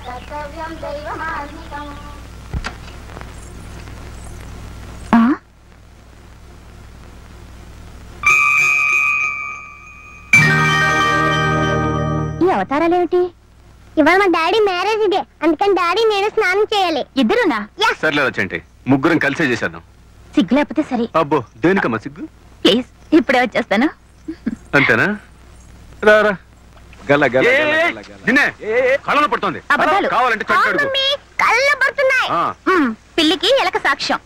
ఈ అవతారాలేమిటి? ఇవాళ మా డాడీ మ్యారేజ్ డే, అందుకని డాడీ నేను స్నానం చేయాలి. ఇద్దరునా? సర్లేదు వచ్చండి, ముగ్గురం కలిసే చేసేద్దాం. సిగ్గు లేకపోతే సరే. అబ్బో దేనికమ్మా సిగ్గు? ప్లీజ్ ఇప్పుడే వచ్చేస్తాను. అంతేనా? రారా గల గల నిన్నే కళ్ళలో పడుతుంది. కావాలంటే కళ్ళలో పడుతున్నాయి. పిల్లికి ఎలక సాక్ష్యం.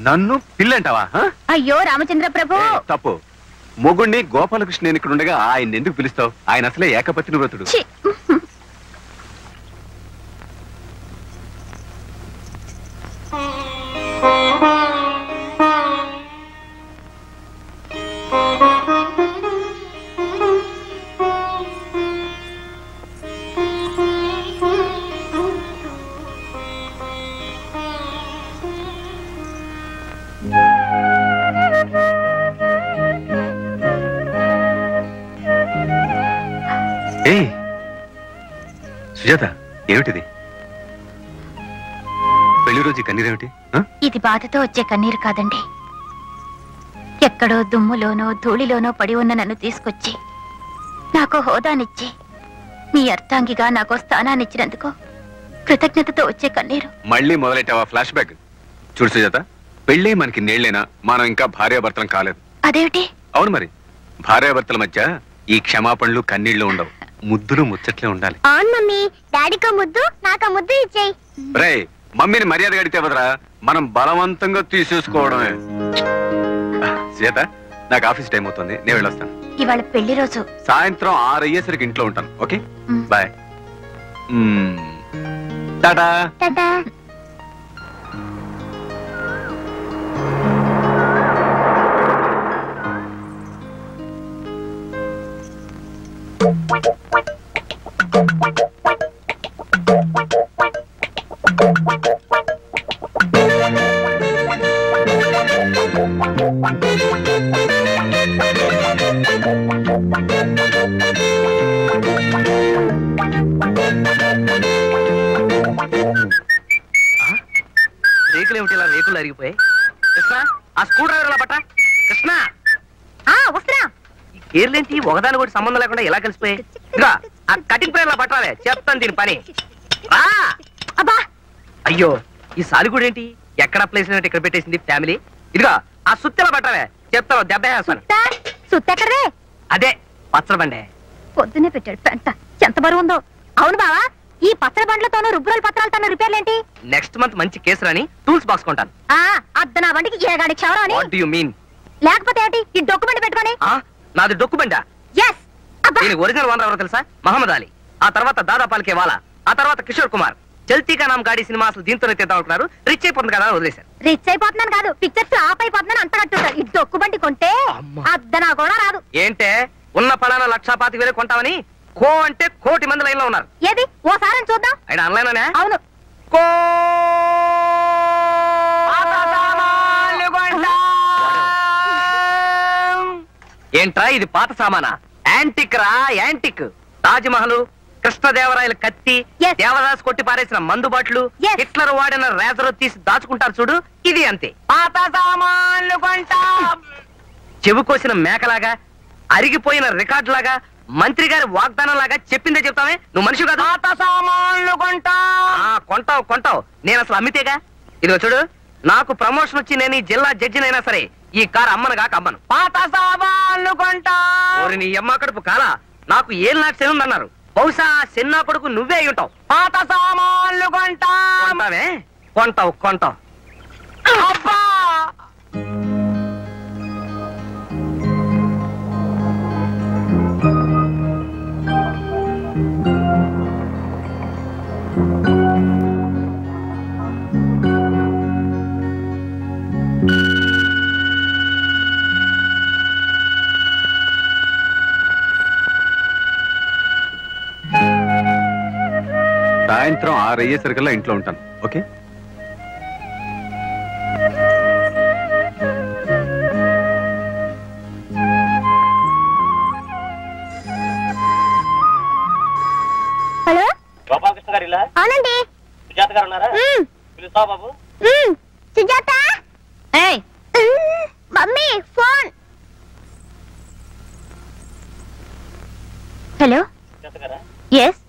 నన్ను పిల్లంటావా? అయ్యో రామచంద్ర ప్రభు, తప్పు. మొగుణ్ణి గోపాలకృష్ణ ఇక్కడ ఉండగా ఆయన ఎందుకు పిలుస్తావు? ఆయన అసలే ఏకపత్ని వ్రతుడు. సుజాత, ఏమిటిది? పెళ్లి రోజు కన్నీరేమిటి? ఇది బాధతో వచ్చే కన్నీరు కాదండి. ఎక్కడో దుమ్ములోనో ధూళిలోనో పడి ఉన్న నన్ను తీసుకొచ్చి నాకు హోదానిచ్చి మీ అర్థాంగిగా నాకు స్థానాన్నిచ్చినందుకు కృతజ్ఞతతో వచ్చే కన్నీరు. మళ్ళీ మొదలెట్టావా ఫ్లాష్ బ్యాక్? చూడు సుజాత, పెళ్లి మనకి నేళ్లేనా, మనం ఇంకా భార్యాభర్తలం కాలేదు. అదేమిటి? అవును మరి, భార్యాభర్తల మధ్య ఈ క్షమాపణలు కన్నీళ్లు ఉండవు, ముద్దులు ముచ్చట్లే ఉండాలి. అవును మమ్మీ, డాడీకో ముద్దు నాకో ముద్దు ఇచ్చేయి. రే, మమ్మీని మర్యాద అడిగితే వదరా, మనం బలవంతంగా తీసేసుకోవడమే. సీత, నాకు ఆఫీస్ టైం అవుతుంది, నేను వెళ్ళొస్తాను. ఇవాళ పెళ్లి రోజు. సాయంత్రం 6 అయ్యేసరికి ఇంట్లో ఉంటాను. Okay bye. టాటా. టాటా. రేకులు ఏమిటి ఇలా రేకులు అరిగిపోయి? కృష్ణ, ఆ స్క్రూ డ్రైవర్ లా పట్ట. కృష్ణ, వస్తున్నా. ఈ కేర్లేంటి ఒకదాని కూడా సంబంధం లేకుండా ఎలా కలిసిపోయి? ఇంకా ఆ కటింగ్ ప్లేయర్ లా పట్టాలే, చెప్తాను దీని పని. అబ్బా, అయ్యో ఈ సాలిగూడు ఏంటి ఎక్కడ ప్లేస్ ఇక్కడ పెట్టేసింది ఫ్యామిలీ. ఇదిగా ఆ సుత్తెలా పట్టాలే, చెప్తాను దెబ్బ వేస్తాను. సుత్తెక్కడే? అదే పచ్చడి బండే. పొద్దునే పెట్టాడు పెంట, ఎంత బరువు ఉందో. అవును బావా, ఈ పచ్చడి బండ్లతోనూ రుబ్బురోల పత్రాలతోనూ రిపేర్లేంటి? నెక్స్ట్ మంత్ మంచి కేసు రాని టూల్స్ బాక్స్ కొంటాను. అద్ద నా బండికి ఏగాడి క్షవరం అని. What do you mean? లేకపోతే ఏంటి ఈ డొక్యుమెంట్ పెట్టుకొని? నాది డొక్యుమెంటా? yes. దీని ఒరిజినల్ ఓనర్ ఎవరో తెలుసా? మహమ్మద్ అలీ, ఆ తర్వాత దాదా పాల్కే వాలా, ఆ తర్వాత కిషోర్ కుమార్. చల్తీకా నామ్ గాడి సినిమా అసలు దీంతోనే తీద్దాం అనుకున్నారు. రిచ్ అయిపోతుంది కదా వదిలేశారు. రిచ్ అయిపోతున్నాను కాదు, పిక్చర్ ఫ్లాప్ అయిపోతున్నాను అంత కట్టుంటారు. ఈ డొక్యుమెంట్ కొంటే అద్దనా కూడా రాదు. ఏంటే ఉన్న పలానా 1,25,000 కొంటామని కో అంటే 1,00,00,000 మంది లైన్ లో ఉన్నారు. ఏది ఓసారి చూద్దాం. ఆయన ఆన్లైన్. అవును. కో ఏంట్రా ఇది పాత సామానా? యాంటిక్ రా యాంటిక్. తాజ్ మహల్, కృష్ణదేవరాయల కత్తి, దేవదాస్ కొట్టి పారేసిన మందు బాట్లు, హిట్లర్ వాడిన రేజర్ తీసి దాచుకుంటారు చూడు, ఇది అంతే. పాత సామాన్లు కొంటా. చెవి కోసిన మేకలాగా, అరిగిపోయిన రికార్డు లాగా, మంత్రి గారి వాగ్దానం లాగా చెప్పిందే చెప్తామే. నువ్వు మనిషి కాదు. పాత సామాన్లు కొంటా. కొంటావు కొంటావు, నేను అసలు అమ్మితేగా. ఇదిగో చూడు, నాకు ప్రమోషన్ వచ్చి నేను ఈ జిల్లా జడ్జినైనా సరే ఈ కారు అమ్మను కాక అమ్మను. పాత సామాన్లు కొంటా. నీ అమ్మ కడుపు కాలా, నాకు ఏం నాకు చెందన్నారు. బహుశా చిన్న కొడుకు నువ్వే అయి ఉంటావు. పాత సామాన్లు కొంటావే. కొంటావు కొంటావు. అబ్బా, సాయంత్రం 6 అయ్యేసరికల్లా ఇంట్లో ఉంటాను. ఓకే? హలో, గోపాలకృష్ణ గారి ఇల్లా? అవునండి. ఉన్నారండి. సుజాత గారు ఉన్నారా? పిలుస్తావా బాబు? Sujatha, mummy phone. Hello, Sujatha గారా? ఎస్.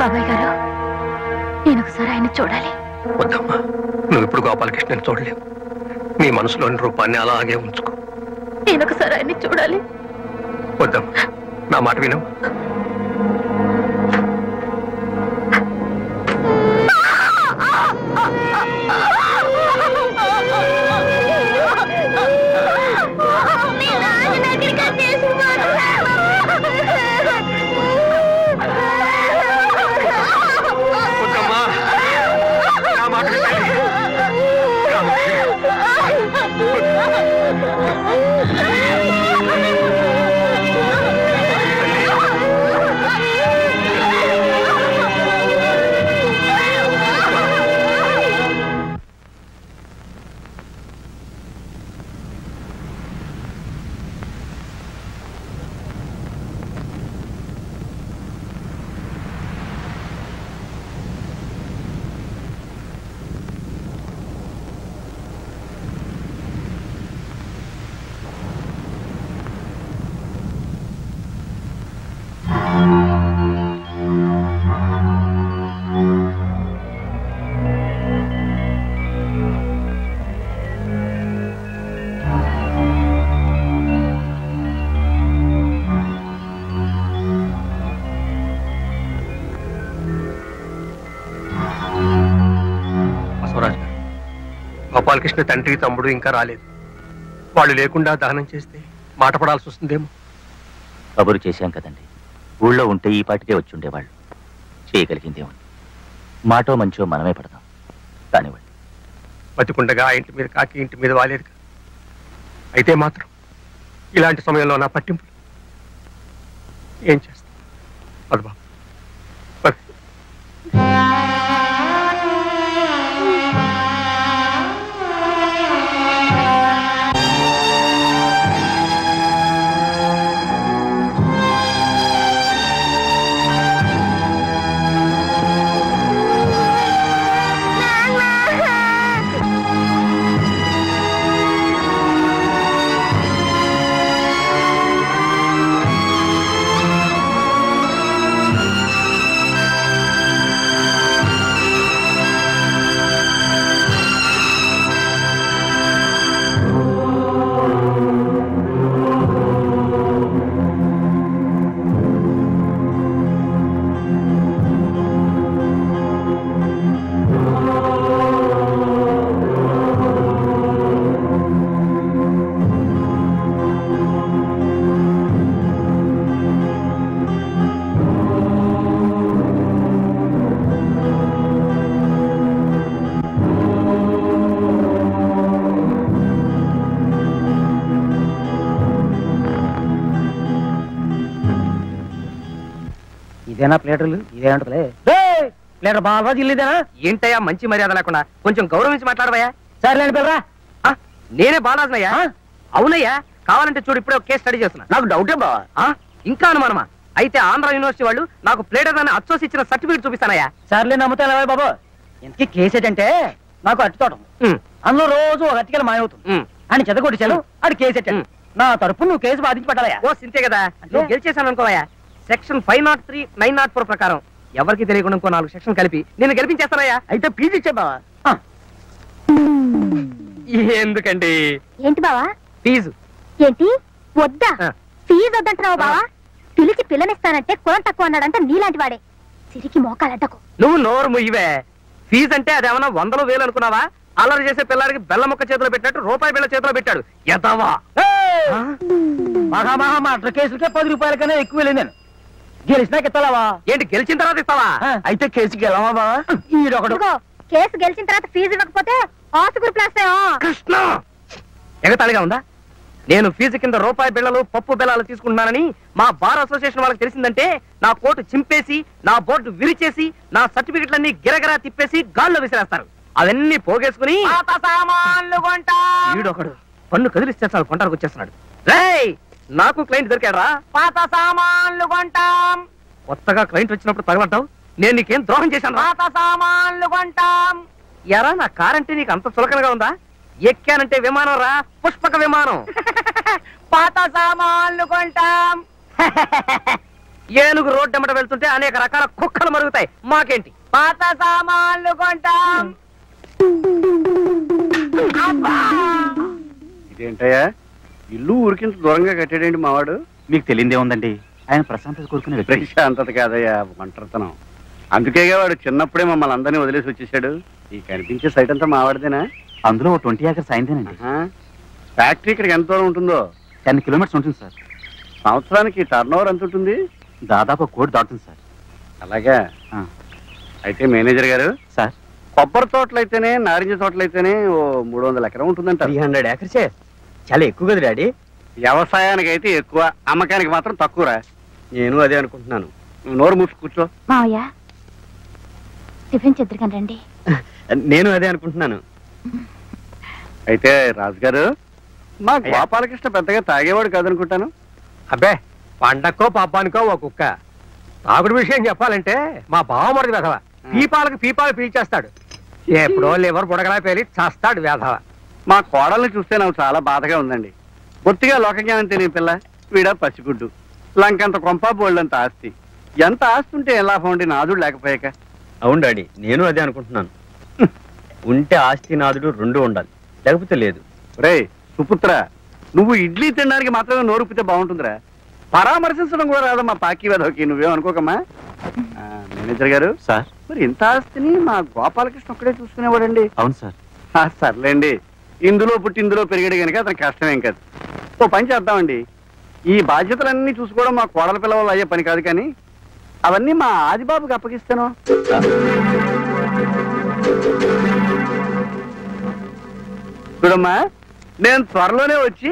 బాబాయ్ గారు, నేను ఒకసారి ఆయన చూడాలి. వద్దమ్మా, నువ్వు ఇప్పుడు గోపాలకృష్ణని చూడలేవు. నీ మనసులోని రూపాన్ని అలాగే ఉంచుకో. నేను ఒకసారి ఆయన్ని చూడాలి. వద్దమ్మా, నా మాట వినమ్మా. గోపాలకృష్ణ తండ్రి తమ్ముడు ఇంకా రాలేదు. వాళ్ళు లేకుండా దహనం చేస్తే మాట పడాల్సి వస్తుందేమో. కబురు చేశాం కదండి, ఊళ్ళో ఉంటే ఈ పాటికే వచ్చి ఉండేవాళ్ళు. చేయగలిగిందేమో. మాటో మంచో మనమే పడదాం కానివ్వండి. బతికుండగా ఆ ఇంటి మీద కాకి ఇంటి మీద వాలేదు. అయితే మాత్రం ఇలాంటి సమయంలో నా పట్టింపు ఏం చేస్తాం? పదబాబు. ఇదేనా ప్లేటర్లు ఇదేంటలే ప్లేటర్ బాగా ఇల్లేదేనా ఏంటయ్యా మంచి మర్యాద లేకుండా కొంచెం గౌరవించి మాట్లాడవయ్యా సరేలేండి పిల్లరా నేనే బాలాజనయ్యా అవునయ్యా కావాలంటే చూడు ఇప్పుడే ఒక కేసు స్టడీ చేస్తున్నా నాకు డౌటే బావా ఇంకా అనుమానమా అయితే ఆంధ్ర యూనివర్సిటీ వాళ్ళు నాకు ప్లేటర్ అని అచ్చోసి ఇచ్చిన సర్టిఫికేట్ చూపిస్తానయ్యా సర్లే నమ్ముతాను బాబు ఇంతకీ కేసు ఏంటంటే నాకు అట్టి తోటం అందులో రోజు ఒక అట్టికలు మాయవుతుంది అని చెదగొట్టించాను అది కేసు ఎట్టాను నా తరపు నువ్వు కేసు బాధించి పెట్టాలయ్యా ఓ సింతే కదా నువ్వు గెలిచేశాను అనుకోవయ్యా సెక్షన్ 503, 904 ప్రకారం ఎవరికి తెలియకుండా ఇంకో 4 సెక్షన్ కలిపి నేను గెలిపించేస్తానయ్యా అయితే ఫీజు ఇచ్చే బావా ఎందుకండి ఏంటి బావా ఫీజు ఏంటి వద్దా ఫీజు వద్దంటున్నావు బావా పిలిచి పిల్లనిస్తానంటే కులం తక్కువ అన్నాడంటే నీలాంటి వాడే సిరికి మోకాలంటకు నువ్వు నోరు ముయ్యవే ఫీజు అంటే అదేమన్నా 100,000 వేలు అనుకున్నావా అల్లరి చేసే పిల్లాడికి బెల్ల ముక్క చేతిలో పెట్టినట్టు రూపాయి బిళ్ళ చేతిలో పెట్టాడు ఎదవా మర్డర్ కేసులకే 10 రూపాయల కన్నా ఎక్కువ వెళ్ళి నేను గెలిచినాక ఇస్తావా ఏంటి గెలిచిన తర్వాత ఇస్తావా అయితే కేసుకి వెళ్ళవా బావా ఈడొకడు కేసు గెలిచిన తర్వాత ఫీజు ఇవ్వకపోతే ఆసుగురు ప్లాస్ కృష్ణ ఎగతాళిగా ఉందా నేను ఫీజు కింద రూపాయి బిళ్ళలు పప్పు బిళ్ళలు తీసుకుంటున్నానని మా బార్ అసోసియేషన్ వాళ్ళకి తెలిసిందంటే నా కోటు చింపేసి నా బోర్డు విరిచేసి నా సర్టిఫికెట్లన్నీ గిరగిరా తిప్పేసి గాల్లో విసిరేస్తారు అవన్నీ పోగేసుకుని ఈడొకడు పన్ను కదిలిస్తే చాలు కొంటానికి వచ్చేస్తున్నాడు రేయ్ నాకు క్లయింట్ దొరికాడరా పాత సామాన్లు కొంటాం కొత్తగా క్లయింట్ వచ్చినప్పుడు తగలంటావు నేను నీకేం ద్రోహం చేశాను పాత సామాన్లు కొంటాం ఎరా నా కారంటే నీకు అంత చులకనగా ఉందా ఎక్కానంటే విమానం రా పుష్పక విమానం పాత సామాన్లు కొంటాం ఏనుగు రోడ్డు ఎమ్మట వెళ్తుంటే అనేక రకాల కుక్కలు మరుగుతాయి మాకేంటి పాత సామాన్లు కొంటాం ఇదేంటయ్యా ఇల్లు ఊరికింత దూరంగా కట్టాడండి మావాడు మీకు తెలియదే ఉందండి ఆయన ప్రశాంతత కోరుకునే వ్యక్తి. ప్రశాంతత కాదయ్యా ఒంటరితనం అందుకేగా వాడు చిన్నప్పుడే మమ్మల్ని అందరినీ వదిలేసి వచ్చేసాడు ఈ కనిపించే సైట్ అంతా మావాడిదేనా అందులో 20 acres అయిందేనండి. ఫ్యాక్టరీ ఇక్కడికి ఎంత దూరం ఉంటుందో 10 kilometers ఉంటుంది సార్. సంవత్సరానికి టర్న్ ఓవర్ ఎంత ఉంటుంది దాదాపు 1 కోటి దాటుతుంది సార్. అలాగా అయితే మేనేజర్ గారు సార్ కొబ్బరి తోటలు అయితేనే నారింజ తోటలు అయితేనే ఓ 300 ఎకరం ఉంటుందంట 300 acres చాలా ఎక్కువ కదా డాడీ వ్యవసాయానికి అయితే ఎక్కువ అమ్మకానికి మాత్రం తక్కువరా నేను అదే అనుకుంటున్నాను నువ్వు నోరు మూసి కూర్చో మావయ్య టిఫిన్ చెద్దరికని రండి నేను అదే అనుకుంటున్నాను అయితే రాజుగారు మా గోపాలకృష్ణ పెద్దగా తాగేవాడు కాదనుకుంటాను అబ్బే పండక్కో పాపానికో ఒక కుక్క తాగుడు విషయం చెప్పాలంటే మా బావమరిది వేధవ పీపాలకు పీపాలు పీల్చేస్తాడు ఎప్పుడో లివర్ బుడగలా పేలి చేస్తాడు వేధవ మా కోడల్ని చూస్తే నాకు చాలా బాధగా ఉందండి బొత్తిగా లోకజ్ఞానం తెలియని పిల్ల వీడా పసిగుడ్డు లంకంత కొంప బోళ్ళంత ఆస్తి ఎంత ఆస్తి ఉంటే ఎలా లాభం నాదుడు లేకపోయాక అవును డాడీ నేను అదే అనుకుంటున్నాను ఉంటే ఆస్తి నాదుడు 2 ఉండాలి లేకపోతే లేదు రే సుపుత్ర నువ్వు ఇడ్లీ తినడానికి మాత్రమే నోరుపితే బాగుంటుందిరా పరామర్శించడం కూడా రాదా మా పాకి వేదవకి నువ్వేం అనుకోకమ్మా మేనేజర్ గారు సార్ మరి ఇంత ఆస్తిని మా గోపాలకృష్ణ ఒక్కడే చూసుకునేవాడండి అవును సార్ సర్లేండి ఇందులో పుట్టి ఇందులో పెరిగాడు కనుక అతను కష్టమేం కాదు ఓ పని చేద్దామండి ఈ బాధ్యతలన్నీ చూసుకోవడం మా కోడల పిల్లవాళ్ళు అయ్యే పని కాదు కానీ అవన్నీ మా ఆదిబాబుకి అప్పగిస్తాను చూడమ్మా నేను త్వరలోనే వచ్చి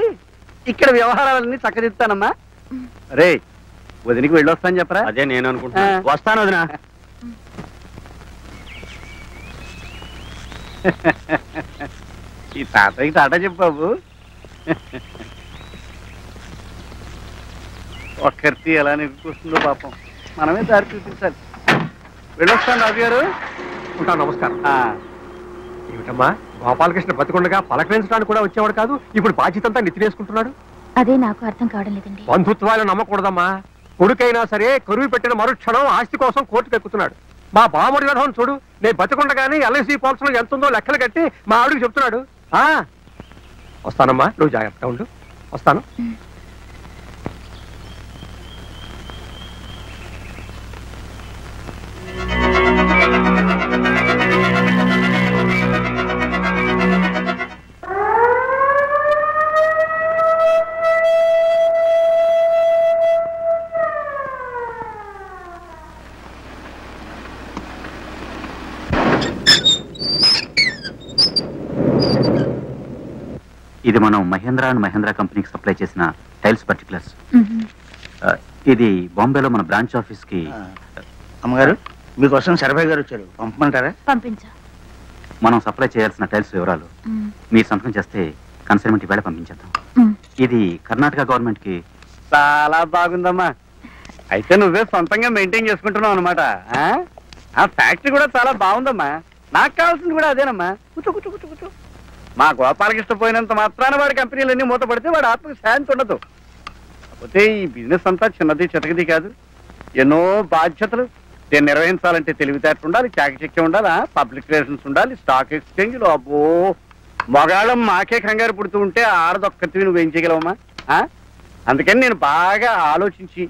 ఇక్కడ వ్యవహారాలన్నీ చక్కదిస్తానమ్మా రే వదినికి వెళ్ళొస్తాను చెప్పరా అదే నేను అనుకుంటున్నాను వస్తాను వదినా ఈ తాతయ్యకి టాటా చెప్పు బాబు ఒక్కరితి ఎలా నెగ్గుకొస్తుందో పాపం మనమే దారి చూపించాలి వెళ్ళొస్తాను రాజు గారు ఉంటాను నమస్కారం ఏమిటమ్మా గోపాలకృష్ణ బతికొండగా పలకరించడానికి కూడా వచ్చేవాడు కాదు ఇప్పుడు బాధ్యత అంతా నెత్తినేసుకుంటున్నాడు అదే నాకు అర్థం కావడం లేదండి బంధుత్వాలు నమ్మకూడదమ్మా కొడుకైనా సరే కరువు పెట్టిన మరుక్షణం ఆస్తి కోసం కోర్టుకు ఎక్కుతున్నాడు మా బామడి విధం చూడు నేను బతికొండగానే ఎల్ఐసి పాలసీలో ఎంత ఉందో లెక్కలు కట్టి మా ఆవిడికి చెప్తున్నాడు వస్తానమ్మా నువ్వు జాగ్రత్తగా ఉండు వస్తాను ఇది మనం మహేంద్ర అండ్ మహేంద్ర కంపెనీకి సప్లై చేసిన టైల్స్ పర్టికులర్స్ ఇది బాంబేలో మన బ్రాంచ్ ఆఫీస్ కి. అమ్మగారు మీకోసం సర్వే గారు వచ్చారు, పంపమంటారా? పంపించు. మనం సప్లై చేయాల్సిన టైల్స్ వివరాలు మీరు సంతకం చేస్తే కన్సైన్మెంట్ వేళ పంపించేద్దాం. ఇది కర్ణాటక గవర్నమెంట్ కి. చాలా బాగుందమ్మా. అయితే నువ్వే సొంతంగా మెయింటైన్ చేసుకుంటున్నావు అనమాట. ఆ ఫ్యాక్టరీ కూడా చాలా బాగుందమ్మా. నాకు కావాల్సింది కూడా అదేనమ్మా. కూర్చో కూర్చో కూర్చో కూర్చో. మా గోపాలకృష్ణ పోయినంత మాత్రాన వాడి కంపెనీలన్నీ మూతపడితే వాడి ఆత్మకు శాంతి ఉండదు. కాకపోతే ఈ బిజినెస్ అంతా చిన్నది చితకది కాదు. ఎన్నో బాధ్యతలు. దీన్ని నిర్వహించాలంటే తెలివితేటలు ఉండాలి, చాకచక్యం ఉండాలి, పబ్లిక్ రిలేషన్స్ ఉండాలి, స్టాక్ ఎక్స్చేంజ్లు. అబ్బో, మగాళ్ళం మాకే కంగారు పుడుతూ ఉంటే ఆడదొక్కటివి నువ్వేం చేయగలవమ్మా? అందుకని నేను బాగా ఆలోచించి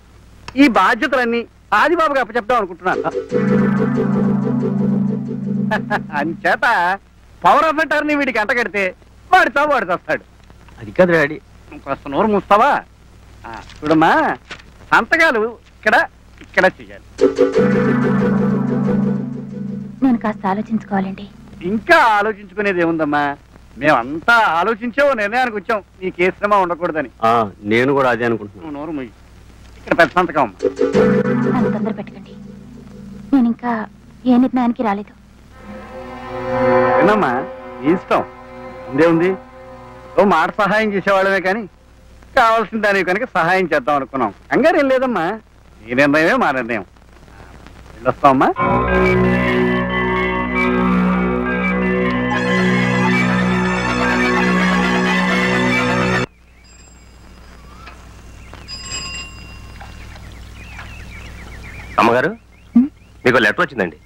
ఈ బాధ్యతలన్నీ ఆదిబాబుకి అప్పచెప్దాం అనుకుంటున్నాను. అంచేత పవర్ ఆఫ్ అటార్నీ వీడికి అంట కడితే వాడితో వాడు వస్తాడు. అది కాదు డాడీ. కాస్త నోరు మూస్తావా? చూడమ్మా, సంతకాలు ఇక్కడ ఇక్కడ చెయ్యాలి. నేను కాస్త ఆలోచించుకోవాలండి. ఇంకా ఆలోచించుకునేది ఏముందమ్మా? మేమంతా ఆలోచించే ఓ నిర్ణయానికి వచ్చాం, నీకు ఏ శ్రమ ఉండకూడదని. నేను కూడా అదే అనుకుంటున్నాను. నోరు ముయ్యి. ఇక్కడ పెద్ద సంతకం అమ్మా. నన్ను తొందర పెట్టకండి. నేను ఇంకా ఏ నిర్ణయానికి రాలేదు. విన్నమ్మా, నీ ఇష్టం. ఉందే ఉంది. ఓ మాట సహాయం చేసేవాళ్ళమే కానీ కావాల్సిన దానికి కనుక సహాయం చేద్దాం అనుకున్నాం. కంగారు ఏం లేదమ్మా. నీ నిర్ణయమే మా నిర్ణయం. వెళ్ళొస్తామమ్మా. అమ్మగారు, మీకు లెటర్ వచ్చిందండి.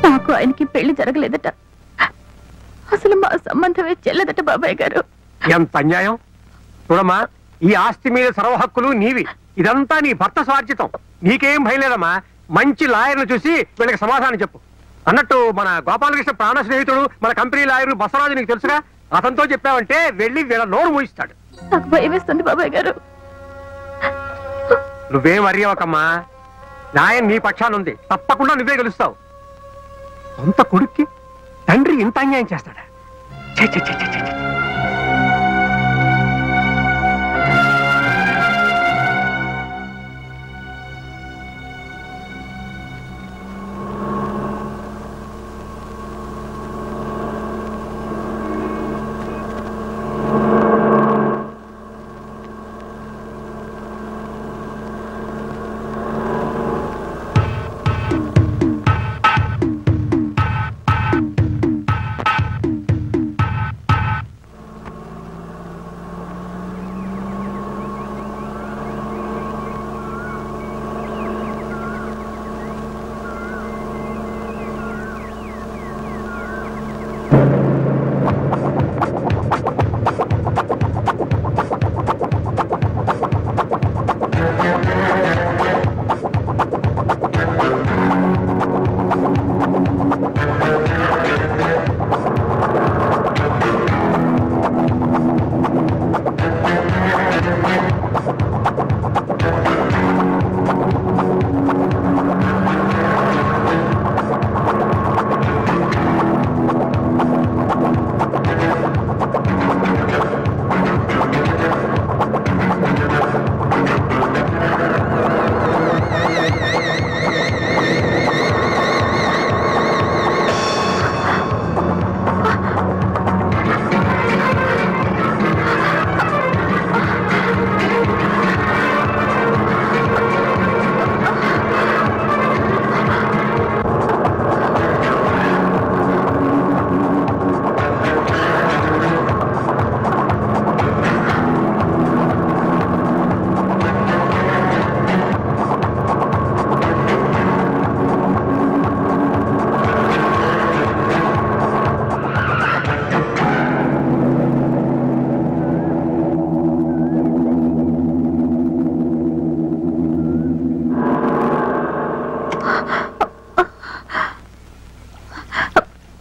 నాకు ఆయనకి పెళ్లి జరగలేదట. అసలు మా సంబంధమే చెల్లదట బాబాయ్ గారు. ఎంత అన్యాయం! చూడమ్మా, ఈ ఆస్తి మీద సర్వ హక్కులు నీవి. ఇదంతా నీ భర్త స్వార్జితం. నీకేం భయం లేదమ్మా. మంచి లాయర్ను చూసి వీళ్ళకి సమాధానం చెప్పు. అన్నట్టు మన గోపాలకృష్ణ ప్రాణ స్నేహితుడు, మన కంపెనీ లాయర్ బసవరాజు నీకు తెలుసుగా. అతనితో చెప్పావంటే వెళ్ళి వీళ్ళ నోరు మూయిస్తాడు. నాకు భయం వేస్తుంది బాబాయ్ గారు. నువ్వేం అరియవకమ్మా. న్యాయం నీ పక్షానుంది. తప్పకుండా నువ్వే గెలుస్తావు. సొంత కొడుక్కి తండ్రి ఇంత అన్యాయం చేస్తాడా? ఛే ఛే ఛే ఛే ఛే.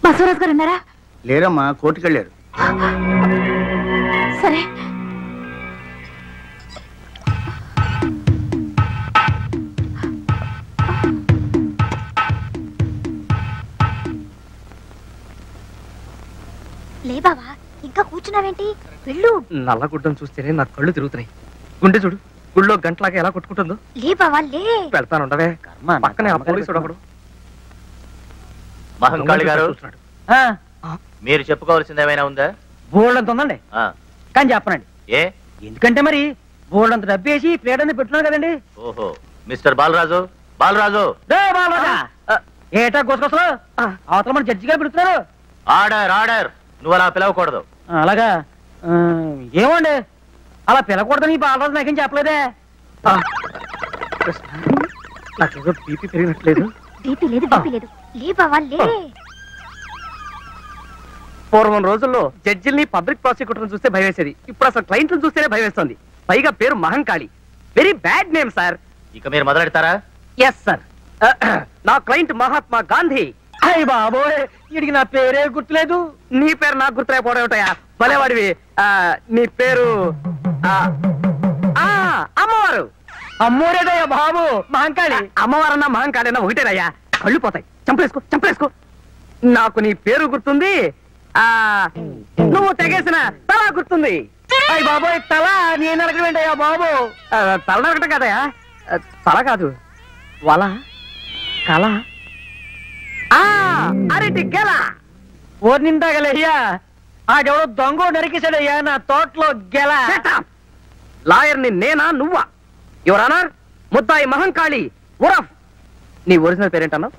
బసవరాజు గారు ఉన్నారా? లేరమ్మా, కోర్టుకు వెళ్ళారు. సరే. లే బావా, ఇంకా కూర్చున్నావేంటి? వెళ్ళు. నల్లగుడ్డను చూస్తేనే నా కళ్ళు తిరుగుతున్నాయి. గుండె చూడు, గుళ్ళో గంటలాగా ఎలా కొట్టుకుంటుందో. లే బావా లే. వెళ్తానుండవే, పక్కనే ఆ పోలీసుడు ఒకడు. మహంకాళి గారు, మీరు చెప్పుకోవాల్సింది ఏమైనా ఉందా? బోల్డ్ ఉందండి, కానీ చెప్పనండి. ఏ? ఎందుకంటే మరి బోల్డ్ అంత డబ్బేసి ప్లేట్ అని పెట్టున్నాను కదండి. ఓహో, మిస్టర్ బాలరాజు. బాలరాజు, ఏటా గోసగోసలు అవతల మన జడ్జి గారు పెడుతున్నారు. Order order. నువ్వు అలా పిలవకూడదు. అలాగా? ఏమండి అలా పిలకూడదని ఈ బాలరాజు నాకేం చెప్పలేదే. నాకేదో బీపీ పెరిగినట్లేదు. బీపీ లేదు, బీపీ లేదు. లే బావా లే. పూర్వం రోజుల్లో జడ్జిల్ని పబ్లిక్ ప్రాసిక్యూటర్ని చూస్తే భయం వేసేది. ఇప్పుడు అసలు క్లయింట్లను చూస్తేనే భయం వేస్తుంది. పైగా పేరు Mahankali. Very bad name sir. ఇక మీరు మొదలెడతారా? Yes sir. నా క్లయింట్ మహాత్మా గాంధీ. అయ్య బాబోయ్, వీడికి నా పేరే గుర్తులేదు. నీ పేరు నాకు గుర్తులేకపోవడం ఏమిటయా? భలేవాడివి. నీ పేరు అమ్మవారు. అమ్మోరేదయ్యా బాబు, మహంకాళి. అమ్మవారన్నా మహంకాళినా ఒకటేనయ్యా. కళ్ళు పోతాయి. చంపలేసుకో చంపలేసుకో. నాకు నీ పేరు గుర్తుంది, నువ్వు తెగేసిన తల గుర్తుంది. అయ్య బాబోయ్, తల నేను అడగవేంటయ్యా బాబు? తల నరకటం కదయా, తల కాదు, వల కల అరటి గెల. ఓర్నిందాగలయ్యా, ఆడెవడో దొంగ నరికేశాడయ్యా నా తోటలో గెల. లాయర్ని నేనా నువ్వా? యువర్ ఆనర్, ముద్దాయి మహంకాళి ఉరఫ్. నీ ఒరిజినల్ పేరేంటన్నావు?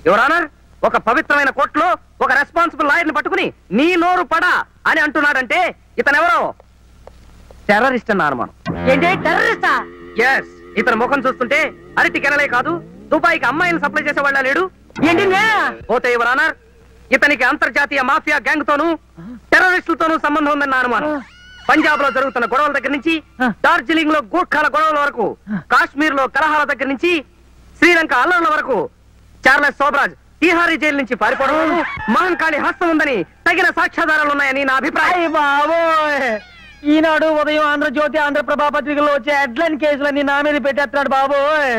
యువర్ ఆనర్, ఒక పవిత్రమైన కోర్టులో ఒక రెస్పాన్సిబుల్ లాయర్ని పట్టుకుని నీ నోరు పడా అని అంటున్నాడంటే ఇతనెవరో టెర్రరిస్ట్ అన్న అనుమానం. ఏంటి టెర్రరిస్టా? ఎస్. ఇతని ముఖం చూస్తుంటే అరటి కెనలే కాదు, దుబాయ్కి అమ్మాయిని సప్లై చేసేవాళ్ళ లేడు. ఏంటి పోతే యువర్ ఆనర్, ఇతనికి అంతర్జాతీయ మాఫియా గ్యాంగ్ తోనూ టెర్రరిస్టులతోనూ సంబంధం ఉందన్న అనుమానం. పంజాబ్ లో జరుగుతున్న గొడవల దగ్గర నుంచి, డార్జిలింగ్ లో గూర్ఖాల గొడవల వరకు, కాశ్మీర్ లో కలహాల దగ్గర నుంచి, శ్రీలంక అల్లర్ల వరకు, చార్లెస్ సోబ్రాజ్ తీహారీ జైలు నుంచి పారిపోవడం మహంకాళి హస్తం ఉందని తగిన సాక్ష్యాధారాలున్నాయని నా అభిప్రాయం. బాబోయ్, ఈనాడు ఉదయం ఆంధ్రజ్యోతి, ఆంధ్రప్రభ పత్రికల్లో వచ్చే హెడ్లైన్ కేసులన్నీ నా మీద పెట్టేస్తున్నాడు బాబోయ్.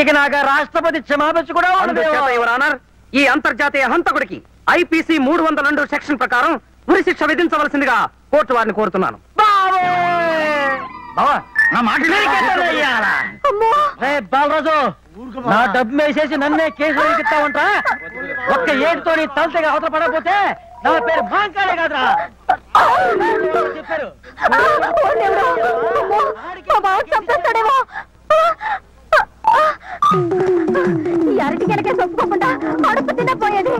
ఇక నాకు రాష్ట్రపతి క్షమాపణ కూడా ఉండదు. యువర్ ఆనర్, ఈ అంతర్జాతీయ హంతకుడికి ఐపీసీ 302 సెక్షన్ ప్రకారం ఉరి శిక్ష విధించవలసిందిగా కోర్టు వారిని కోరుతున్నాను. బాలరాజు, నా డబ్బు వేసేసి నన్నే కేసులో ఎక్కిస్తావంట. ఒక్క ఏడుతో నీ తలతగా అవతల పడకపోతే నా పేరు మహంకాళి కాదురా చెప్పారు. ఈ అరటి కనుక చొప్పుకోకుండా అడుపు తినపోయేది.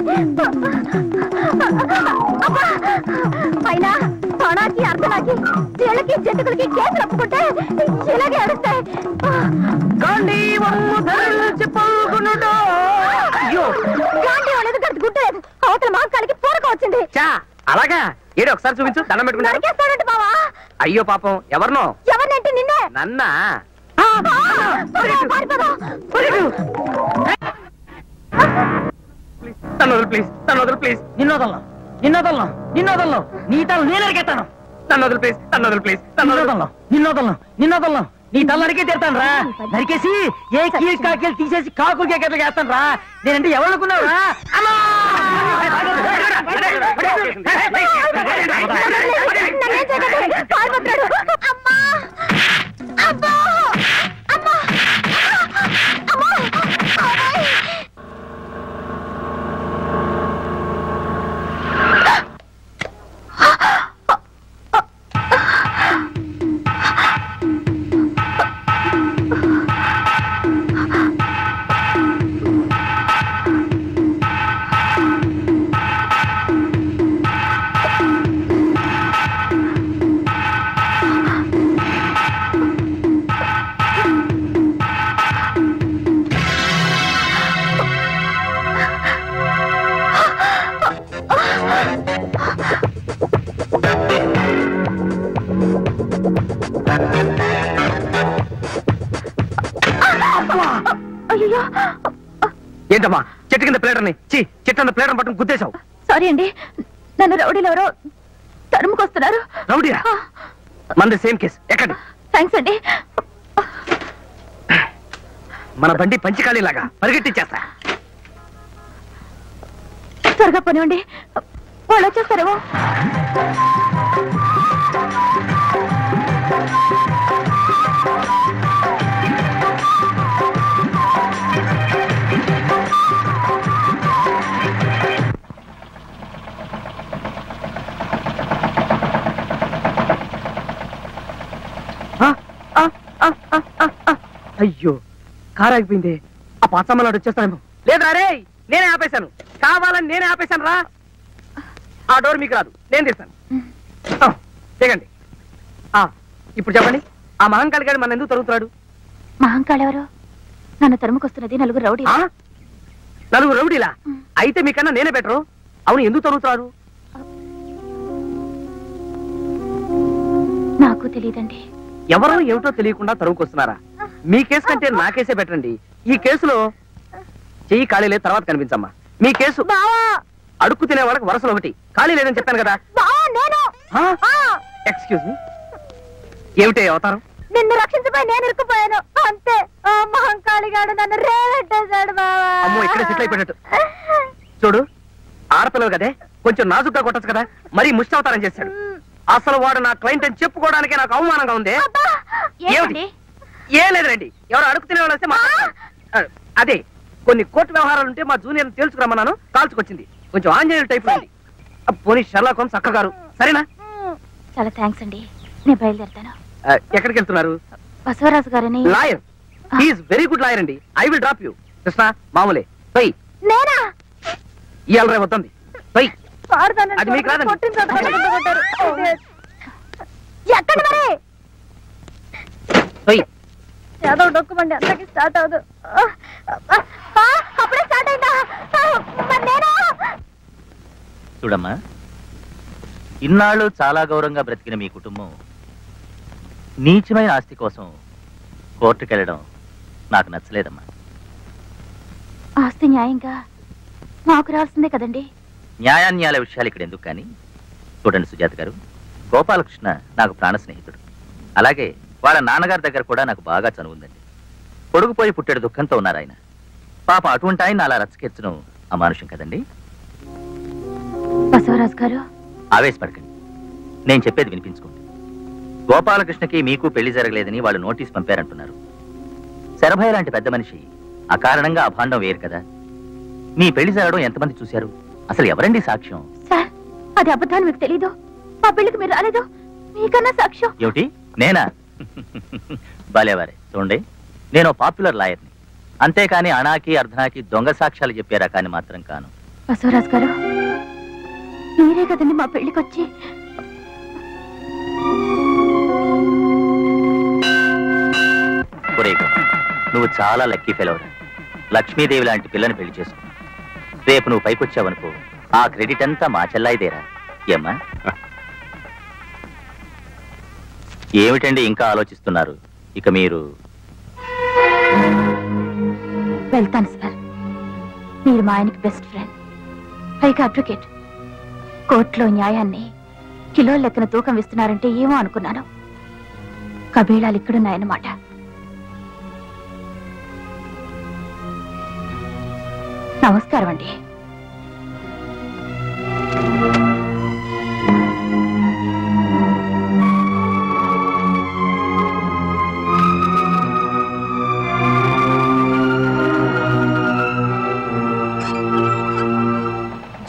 అయినా తొణాకి అర్థనాకి వీళ్ళకి జంతుకులకి కేసులు ఒప్పుకుంటే ఇలాగే అడుస్తాయి. గాంధీ వాళ్ళది గంట గుట్టలేదు. అవతల మాంకాలకి పూరక వచ్చింది. అలాగా? ఏడు ఒకసారి చూపించు, దండం పెట్టుకుంటానంటే బావా. అయ్యో పాపం, ఎవరినో? ఎవరినంటే నిన్నే. నన్నా? ప్లీజ్, తను వదులు ప్లీజ్. నిన్నోదల్లం నీ తల నేను అరికెత్తాను. తను వదులు ప్లీజ్, నిన్నోదల్లం నీ తల నరికే తీరుతాను రా. నరికేసి ఏ కీలు కాకీలు తీసేసి కాకులు కేకట్లు వేస్తాను రా. నేనంటే ఎవరు అనుకున్నావు రా? ఏంటమ్మా చెట్టు కింద ప్లేటర్ని చెట్టు ప్లేటర్ పట్టుకుని గుద్దేశావు? సారీ అండి, నన్ను రౌడీలు ఎవరో తరుముకొస్తున్నారు. రౌడీయా? మంది సేమ్ కేసు. ఎక్కండి. థ్యాంక్స్ అండి. మన బండి పంచకాళీలాగా పరిగెట్టించేస్తా. త్వరగా పోనివ్వండి, వాళ్ళు వచ్చేస్తారేమో. అయ్యో కారు ఆగిపోయింది. ఆ పాతమ్మలాడు వచ్చేస్తానేమో. లేదురా రే, నేనే ఆపేశాను. కావాలని నేనే ఆపేశాను రా. ఆ డోర్ మీకు రాదు, నేను తీస్తాను. దిగండి. ఇప్పుడు చెప్పండి, ఆ మహంకాళి గారు మన ఎందుకు తరుగుతున్నాడు? మహంకాళి ఎవరు? నన్ను తరుముకొస్తున్నది నలుగురు రౌడీ. నలుగురు రౌడీలా? అయితే మీకన్నా నేనే బెటరు. అవును, ఎందుకు తరుగుతున్నారు? నాకు తెలియదండి. ఎవరో ఏమిటో తెలియకుండా తరువుకొస్తున్నారా? మీ కేసు కంటే నా కేసే బెటర్ అండి. ఈ కేసులో చెయ్యి ఖాళీ లేదు, తర్వాత కనిపించమ్మా. మీ కేసు అడుక్కు తినే వాళ్ళకి వరుసలు ఒకటి, ఖాళీ లేదని చెప్పాను కదా. ఎక్స్క్యూజ్ మీ, ఏమిటి అవతారం? నిన్ను రక్షించబోయి నేను ఇరుక్కుపోయాను అంతే. మహంకాళి గాడు నన్ను రేవెట్టేశాడు బావా. అమ్మో, ఇక్కడే సెటిల్ అయిపోయినట్టు. చూడు, ఆడపిల్లలు కదే, కొంచెం నాజుగ్గా కొట్టచ్చు కదా. మరీ ముష్టి అవతారం చేశాడు. అసలు వాడు నా క్లయింట్ అని చెప్పుకోవడానికే నాకు అవమానంగా ఉంది. ఏమిటి? ఏం లేదండి, ఎవరు అడుగు తినే వాళ్ళు వస్తే అదే కొన్ని కోర్టు వ్యవహారాలు ఉంటే మా జూనియర్ తెలుసుకురమ్మన్నాను, కాల్చుకొచ్చింది. కొంచెం ఆంజనేయులు టైప్ ఉంది. పోనీ షర్లాక్ హోమ్స్ అక్క గారు, సరేనా? చాలా థ్యాంక్స్ అండి, నేను బయలుదేరుతాను. ఎక్కడికి వెళ్తున్నారు? బసవరాజు గారని lawyer. He's very good lawyer అండి. I will drop you. Krishna మామూలే పోయి. నేనా? ఇవాళ రేపు వద్దండి పోయి. అది మీకు రాదండి. ఎక్కడ మరి పోయి. ఏదో డొక్కుమండి, అందరికి స్టార్ట్ అవదు. అప్పుడే స్టార్ట్ అయిందా? చూడమ్మా, ఇన్నాళ్ళు చాలా గౌరవంగా బ్రతికిన మీ కుటుంబం నీచమైన ఆస్తి కోసం కోర్టుకెళ్ళడం నాకు నచ్చలేదమ్మా. ఆస్తి న్యాయంగా మాకు రాల్సిందే కదండి. న్యాయాన్యాల విషయాలు ఇక్కడ ఎందుకు కానీ, చూడండి సుజాత గారు, గోపాలకృష్ణ నాకు ప్రాణ స్నేహితుడు. అలాగే వాళ్ళ నాన్నగారి దగ్గర కూడా నాకు బాగా చనువుందండి. పొడుగుపోయి పుట్టాడు దుఃఖంతో ఉన్నారు ఆయన. పాప అటువంటి ఆయన అలా రచ్చకెచ్చడం అమానుషం కదండి. బసవరాజు గారు, ఆవేశపడకండి, నేను చెప్పేది వినిపించుకోండి. గోపాలకృష్ణకి మీకు పెళ్లి జరగలేదని వాళ్ళు నోటీస్ పంపారంటున్నారు. శరభయ్య లాంటి పెద్ద మనిషి అకారణంగా అభాండం వేరు కదా. మీ పెళ్లి జరగడం ఎంతమంది చూశారు? అసలు ఎవరండి సాక్ష్యం? సార్, అది అబద్ధాన్ని మీకు తెలీదు. మా పెళ్లికి మీరు రాలేదు, మీకన్నా సాక్ష్యం. ఏమిటి, నేనా? బాలేవారే. చూడండి, నేను పాపులర్ లాయర్ని, అంతేకాని అనాకి అర్ధనాకి దొంగ సాక్ష్యాలు చెప్పే రకాన్ని మాత్రం కాను. బసవరాజు గారు, మీరే కదండి మా పెళ్లికి వచ్చి. నువ్వు చాలా లక్కీ ఫెలోరా. లక్ష్మీదేవి లాంటి పిల్లని పెళ్లి చేసుకో. రేపు నువ్వు పైకొచ్చావనుకో, ఆ క్రెడిట్ అంతా మా చెల్లాయిదేరా. ఏమ్మా? ఏమిటండి ఇంకా ఆలోచిస్తున్నారు? ఇక మీరు వెళ్తాను సార్. మీరు మా ఆయనకి బెస్ట్ ఫ్రెండ్, పైగా అడ్వకేట్. కోర్టులో న్యాయాన్ని కిలో లెక్కన తూకం ఇస్తున్నారంటే ఏమో అనుకున్నాను. కబీళాలు ఇక్కడున్నాయన్నమాట. నమస్కారం అండి.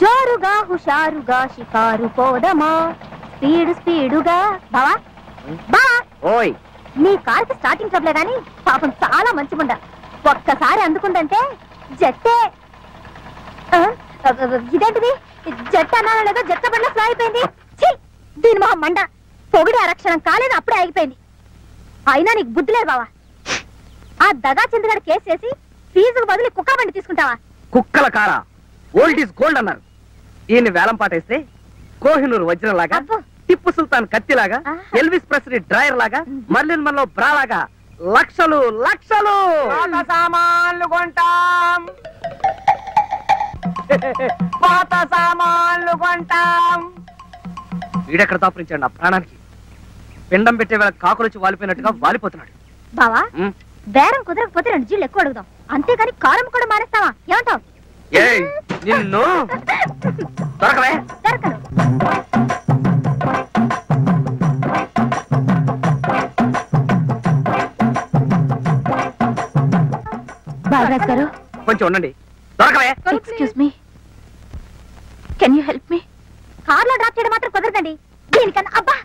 జోరుగా హుషారుగా షికారు పోదమా, స్పీడు స్పీడుగా. బావా బా, ఓయ్, నీ కారుకి స్టార్టింగ్ ట్రబులే గాని పాపం చాలా మంచిగుండ. ఒక్కసారి అందుకుందంటే జట్టే. ఇదేంటిది? జట్టు అన్నా లేదో జట్ట బండ్ల ఫ్లో అయిపోయింది. దీని మొహం మండ. పొగిడి ఆరక్షణం కాలేదు, అప్పుడే ఆగిపోయింది. అయినా నీకు బుద్ధి లేదు బావా. ఆ దగా చంద్రగడ కేసు చేసి ఫీజుకు బదులు కుక్క బండి తీసుకుంటావా? కుక్కల కారా? ఓల్డ్ ఈజ్ గోల్డ్ అన్నారు. ఈయన్ని వేలం పాటేస్తే కోహినూరు వజ్రం లాగా, Tipu Sultan కత్తిలాగా, Elvis Presley dryer లాగా, మర్లిన్ మన్లో బ్రా లాగా లక్షలు లక్షలు సామాన్లు కొంటాం. పాత సామాన్లు కొంటాం. వీడెక్కడ దాపురించాడు నా ప్రాణానికి? పిండం పెట్టే వేళ కాకులొచ్చి వాలిపోయినట్టుగా వాలిపోతున్నాడు. బావా, బేరం కుదరకపోతే 2 జీళ్ళు ఎక్కువ అడుగుదాం, అంతేగాని కారం కూడా మానేస్తావా? ఏమంటావు? నిన్ను దొరకవే. దొరకను. బాలరాజ్ గారు కొంచెం ఉండండి. దొరకవే. Excuse me, can you help me? కార్లో డ్రాప్ చేయడం మాత్రం కుదరదండి. దీనికన్నా అబ్బా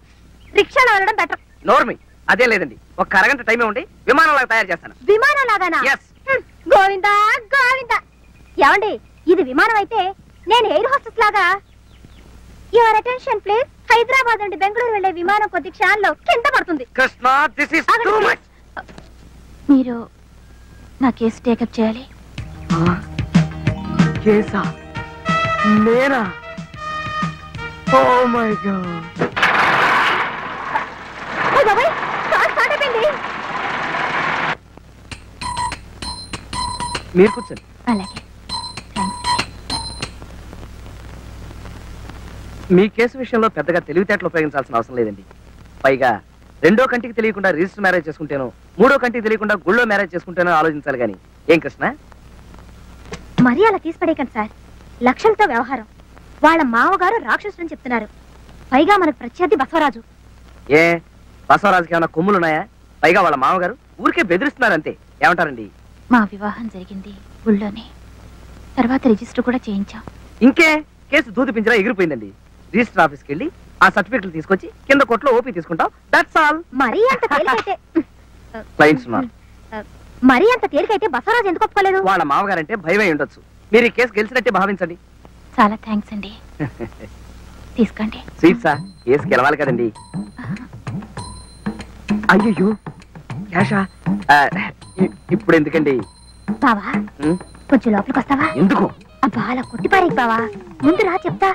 రిక్షాలో వెళ్ళడం బెటర్. నోర్మి, అదే లేదండి. ఒక అరగంట టైం ఇవ్వండి, విమానంలాగా తయారు చేస్తాను. విమానం లాగానా? Yes. గోవిందా గోవిందా. ఏమండి, ఇది విమానం అయితే నేను ఎయిర్ హోస్టెస్ లాగా. Your attention please. హైదరాబాద్ నుండి బెంగళూరు వెళ్లే విమానం కొద్ది క్షణాల్లో కింద పడుతుంది. Krishna, this is too much. మీరు నా కేసు టేకప్ చేయాలి. కేసా? నేనా? Oh my God. మీరు కూర్చోండి. అలాగే, మీ కేసు విషయంలో పెద్దగా తెలివితేటలు ఉపయోగించాల్సిన అవసరం లేదండి. పైగా రెండో కంటికి తెలియకుండా రిజిస్టర్ మ్యారేజ్ చేసుకుంటేనో, మూడో కంటికి తెలియకుండా గుళ్ళో మ్యారేజ్ చేసుకుంటేనో ఆలోచించాలి కానీ. ఏం కృష్ణ? మరీ అలా తీసిపడేకండి సార్. లక్షలతో వ్యవహారం. వాళ్ళ మావగారు రాక్షసుని చెప్తున్నారు. పైగా మనకు ప్రత్యర్థి బసవరాజు. ఏ బసవరాజుకి ఏమైనా కొమ్ములున్నాయా? పైగా వాళ్ళ మామగారు ఊరికే బెదిరిస్తున్నారు అంతే. ఏమంటారండి? మా వివాహం జరిగింది ఊళ్ళోనే. తర్వాత రిజిస్టర్ కూడా చేయించాం. ఇంకే కేసు దూది పింజరా ఎగిరిపోయిందండి. రిజిస్టర్ ఆఫీస్కి వెళ్ళి ఆ సర్టిఫికెట్లు తీసుకొచ్చి కింద కోర్టులో ఓపీ తీసుకుంటాం. That's all. మరీ అంత తేలికైతే క్లయింట్స్ ఉన్నారు. మరీ అంత తేలికైతే బసవరాజు ఎందుకు ఒప్పుకోలేదు? వాళ్ళ మామగారంటే భయమై ఉండొచ్చు. మీరు ఈ కేసు గెలిచినట్టే భావించండి. చాలా థ్యాంక్స్ అండి. తీసుకోండి. స్వీట్సా? కేసు గెలవాలి కదండి. అయ్యో క్యాషా? ఇప్పుడు ఎందుకండి? బావా కొంచెం లోపలికి వస్తావా? ఎందుకు? అబ్బా అలా కొట్టిపారేకి బావా. ముందు రా చెప్తా.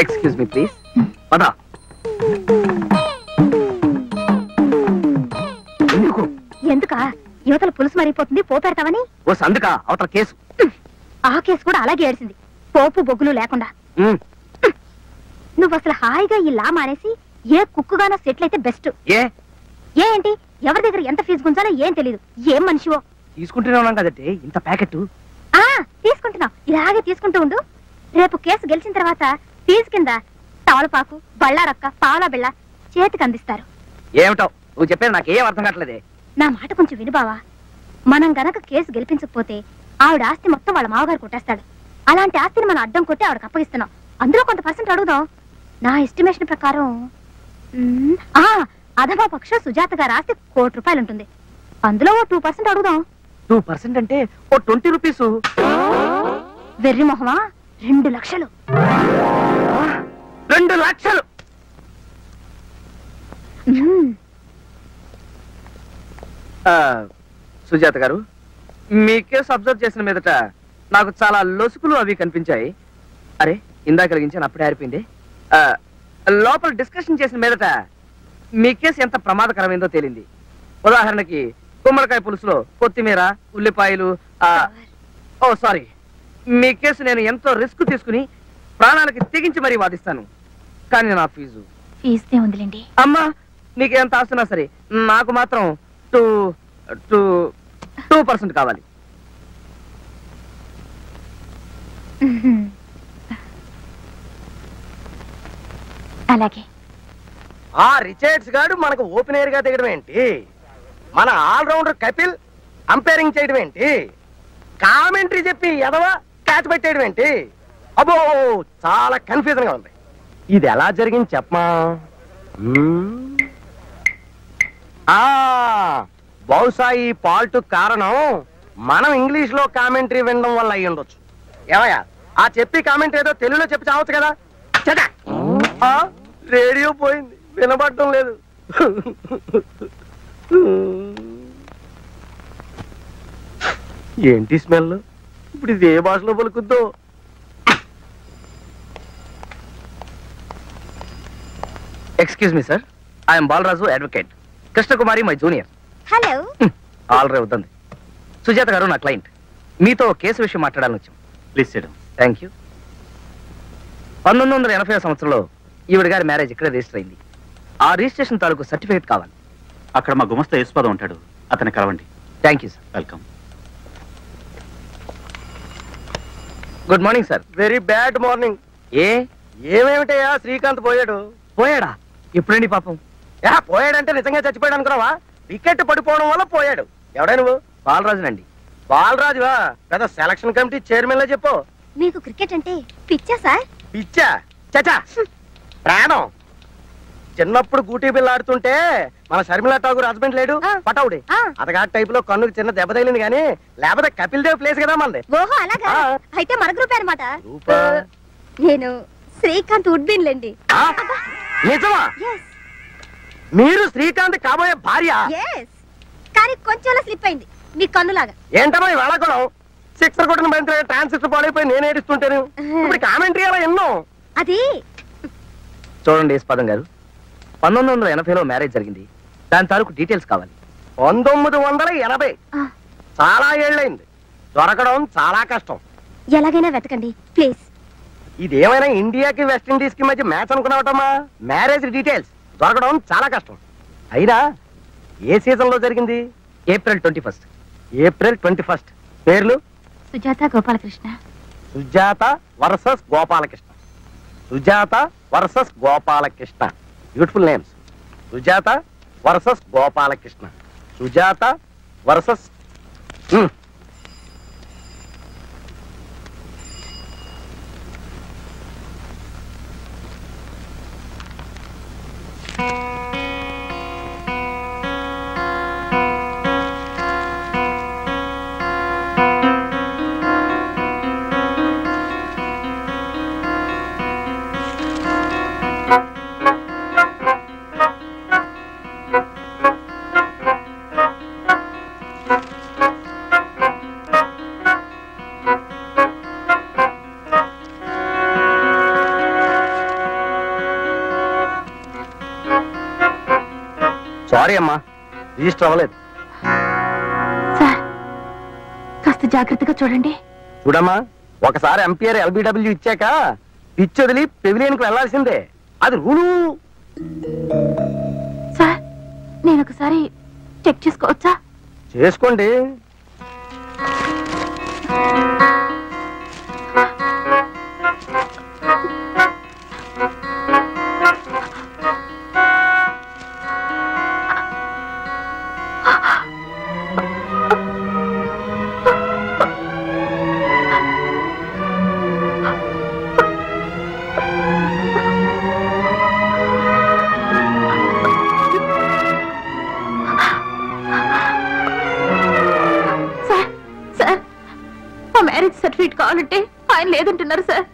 Excuse me please. పదా. ఎందుకు? ఎందుకా? యువతల పులుసు మరిగిపోతుంది, పోపెడతావని. ఓ సందుక అవతల కేసు. ఆ కేసు కూడా అలాగే ఏడిసింది, పోపు బొగ్గులు లేకుండా. నువ్వు అసలు హాయిగా ఈ లా మానేసి ఏ కుక్కుగానో సెటిల్ అయితే బెస్ట్. ఏంటి ఎవరి దగ్గర ఎంత ఫీజు గుంజాలో ఏం తెలీదు. ఏం మనిషివో. తీసుకుంటూనే ఉన్నాం కదంటే ఇంత ప్యాకెట్. తీసుకుంటున్నావు, ఇలాగే తీసుకుంటూ ఉండు. రేపు కేసు గెలిచిన తర్వాత ఫీజు కింద తవలపాకు, బళ్ళారక్క, పావలా బిళ్ళ చేతికి అందిస్తారు. ఏమిటో నువ్వు చెప్పేది నాకేం అర్థం కావట్లేదే. నా మాట కొంచెం విను బావా. మనం గనక కేసు గెలిపించకపోతే ఆవిడ ఆస్తి మొత్తం వాళ్ళ మావగారు కొట్టేస్తాడు. అలాంటి ఆస్తిని మనం అడ్డం కొట్టి ఆవిడకి అప్పగిస్తున్నాం. అందులో కొంత పర్సెంట్ అడుగుదాం. నా ఎస్టిమేషన్ ప్రకారం అధమా పక్ష సుజాత గారి ఆస్తి ₹1,00,00,000 ఉంటుంది. అందులో ఓ 2% అడుగుదాం. 2% అంటే ఓ 20 రూపీసు. వెర్రి మొహమా, 2 లక్షలు. 2 లక్షలు? సుజాత గారు, మీ కేసు అబ్జర్వ్ చేసిన మీదట నాకు చాలా లొసుకులు అవి కనిపించాయి. అరే ఇందాక కలిగించాను, అప్పుడే ఆరిపోయింది. లోపల డిస్కషన్ చేసిన మీదట మీ కేసు ఎంత ప్రమాదకరమైందో తేలింది. ఉదాహరణకి గుమ్మడికాయ పులుసులో కొత్తిమీర, ఉల్లిపాయలు. ఓ సారీ, మీ కేసు నేను ఎంతో రిస్క్ తీసుకుని ప్రాణాలకి తెగించి మరీ వాదిస్తాను. కానీ నా ఫీజు ఉందిలేండి. అమ్మా, నీకెంత ఆస్తున్నా సరే నాకు మాత్రం 2% కావాలి. అలాగే. ఆ రిచర్డ్స్ గారు మనకు ఓపెనర్ గా దిగడం ఏంటి? మన ఆల్రౌండర్ కపిల్ అంపైరింగ్ చేయడం ఏంటి? కామెంటరీ చెప్పి ఎదవా క్యాచ్ పెట్టేయడం ఏంటి? అబ్బో చాలా కన్ఫ్యూజన్ గా ఉంది. ఇది ఎలా జరిగింది చెప్పమా? బహుశా ఈ ఫాల్ట్ కారణం మనం ఇంగ్లీష్ లో కామెంటరీ వినడం వల్ల అయ్యి ఉండొచ్చు. ఏమయ్యా, ఆ చెప్పి కామెంటరీ ఏదో తెలుగులో చెప్పి చావచ్చు కదా. రేడియో పోయింది, వినబడటం లేదు. ఏంటి స్మెల్? ఇప్పుడు ఇది ఏ భాషలో పలుకుద్దో? Excuse me sir, I'm Balaraju, advocate. Krishnakumari my junior. Hello. Already అవుతుంది. సుజాత గారు నా క్లయింట్. మీతో కేసు విషయం మాట్లాడాలని వచ్చాం. ప్లీజ్ చేయడం. Thank you. 1980 సంవత్సరంలో ఈవిడ గారి మ్యారేజ్ ఇక్కడే రిజిస్టర్ అయింది. ఆ రిజిస్ట్రేషన్ తాలూకు సర్టిఫికేట్ కావాలి. అక్కడ మా గుమస్తా యేసుపాదం ఉంటాడు, అతన్ని కలవండి. Thank you sir. Welcome. Good morning sir. Very bad morning. ఏమేమిటయ్యా, శ్రీకాంత్ పోయాడు. పోయాడా? ఎప్పుడండి పాపం? పోయాడంటే నిజంగా చచ్చిపోయాడు అనుకున్నావా? వికెట్ పడిపోవడం వల్ల పోయాడు. ఎవడా నువ్వు? బాలరాజునండి. బాలరాజువా? పెద్ద సెలక్షన్ కమిటీ చైర్మన్ లా చెప్పు. మీకు క్రికెట్ అంటే పిచ్చా సార్? పిచ్చా? చచా, ప్రాణం. చిన్నప్పుడు గూటీ బిల్ల ఆడుతుంటే మన షర్మిలా ఠాగూర్ హస్బెండ్ లేడు, పటౌడి, అతగాడి టైప్ లో కన్నుకు చిన్న దెబ్బ తగిలింది కానీ లేకపోతే కపిల్ దేవ్ ప్లేస్ కదా మనది. ఓహో అలాగా? అయితే మన గ్రూప్ అనమాట. నేను శ్రీకాంత్ ఉడ్బిన్లేండి. నిజమా? మీరు శ్రీకాంత్ కాబోయే భార్య? కానీ కొంచెం స్లిప్ అయింది మీ కన్నులాగా. ఏంటమ్మా ఈ వేళకోళం? సిక్సర్ కొట్టిన బంతి ట్రాన్సిస్టర్ పాడైపోయి నేను ఏడుస్తుంటాను. ఇప్పుడు కామెంటరీ అలా ఎన్నో. అది చూడండి యశ్పాదం గారు, 1980లో మ్యారేజ్ జరిగింది. దాని తాలూకు డీటెయిల్స్ కావాలి. 1980? చాలా ఏళ్ళైంది. దొరకడం చాలా కష్టం. ఎలాగైనా వెతకండి ప్లీజ్. ఇదేమైనా ఇండియాకి వెస్టిండీస్ కి మధ్య మ్యాచ్ అనుకున్నావటమ్మా? మ్యారేజ్ డీటెయిల్స్ దొరకడం చాలా కష్టం. అయినా ఏ సీజన్ లో జరిగింది? ఏప్రిల్ 21. ఏప్రిల్ 21. పేర్లు? Sujatha Gopalakrishna. Sujatha versus Gopalakrishna. Sujatha versus Gopalakrishna. Beautiful names. Sujatha versus Gopalakrishna. Sujatha versus sorry అమ్మా, రిజిస్టర్ అవ్వలేదు. సార్ కాస్త జాగ్రత్తగా చూడండి. చూడమ్మా, ఒకసారి ఎంపీఆర్ ఎల్బిడబ్ల్యూ ఇచ్చాక పిచ్ వదిలి పెవిలియన్కి వెళ్లాల్సిందే. అది రూలు. సార్ నేను ఒకసారి చెక్ చేసుకోవచ్చా? చేసుకోండి. సర్టిఫికేట్ కావాలంటే ఆయన లేదంటున్నారు సార్.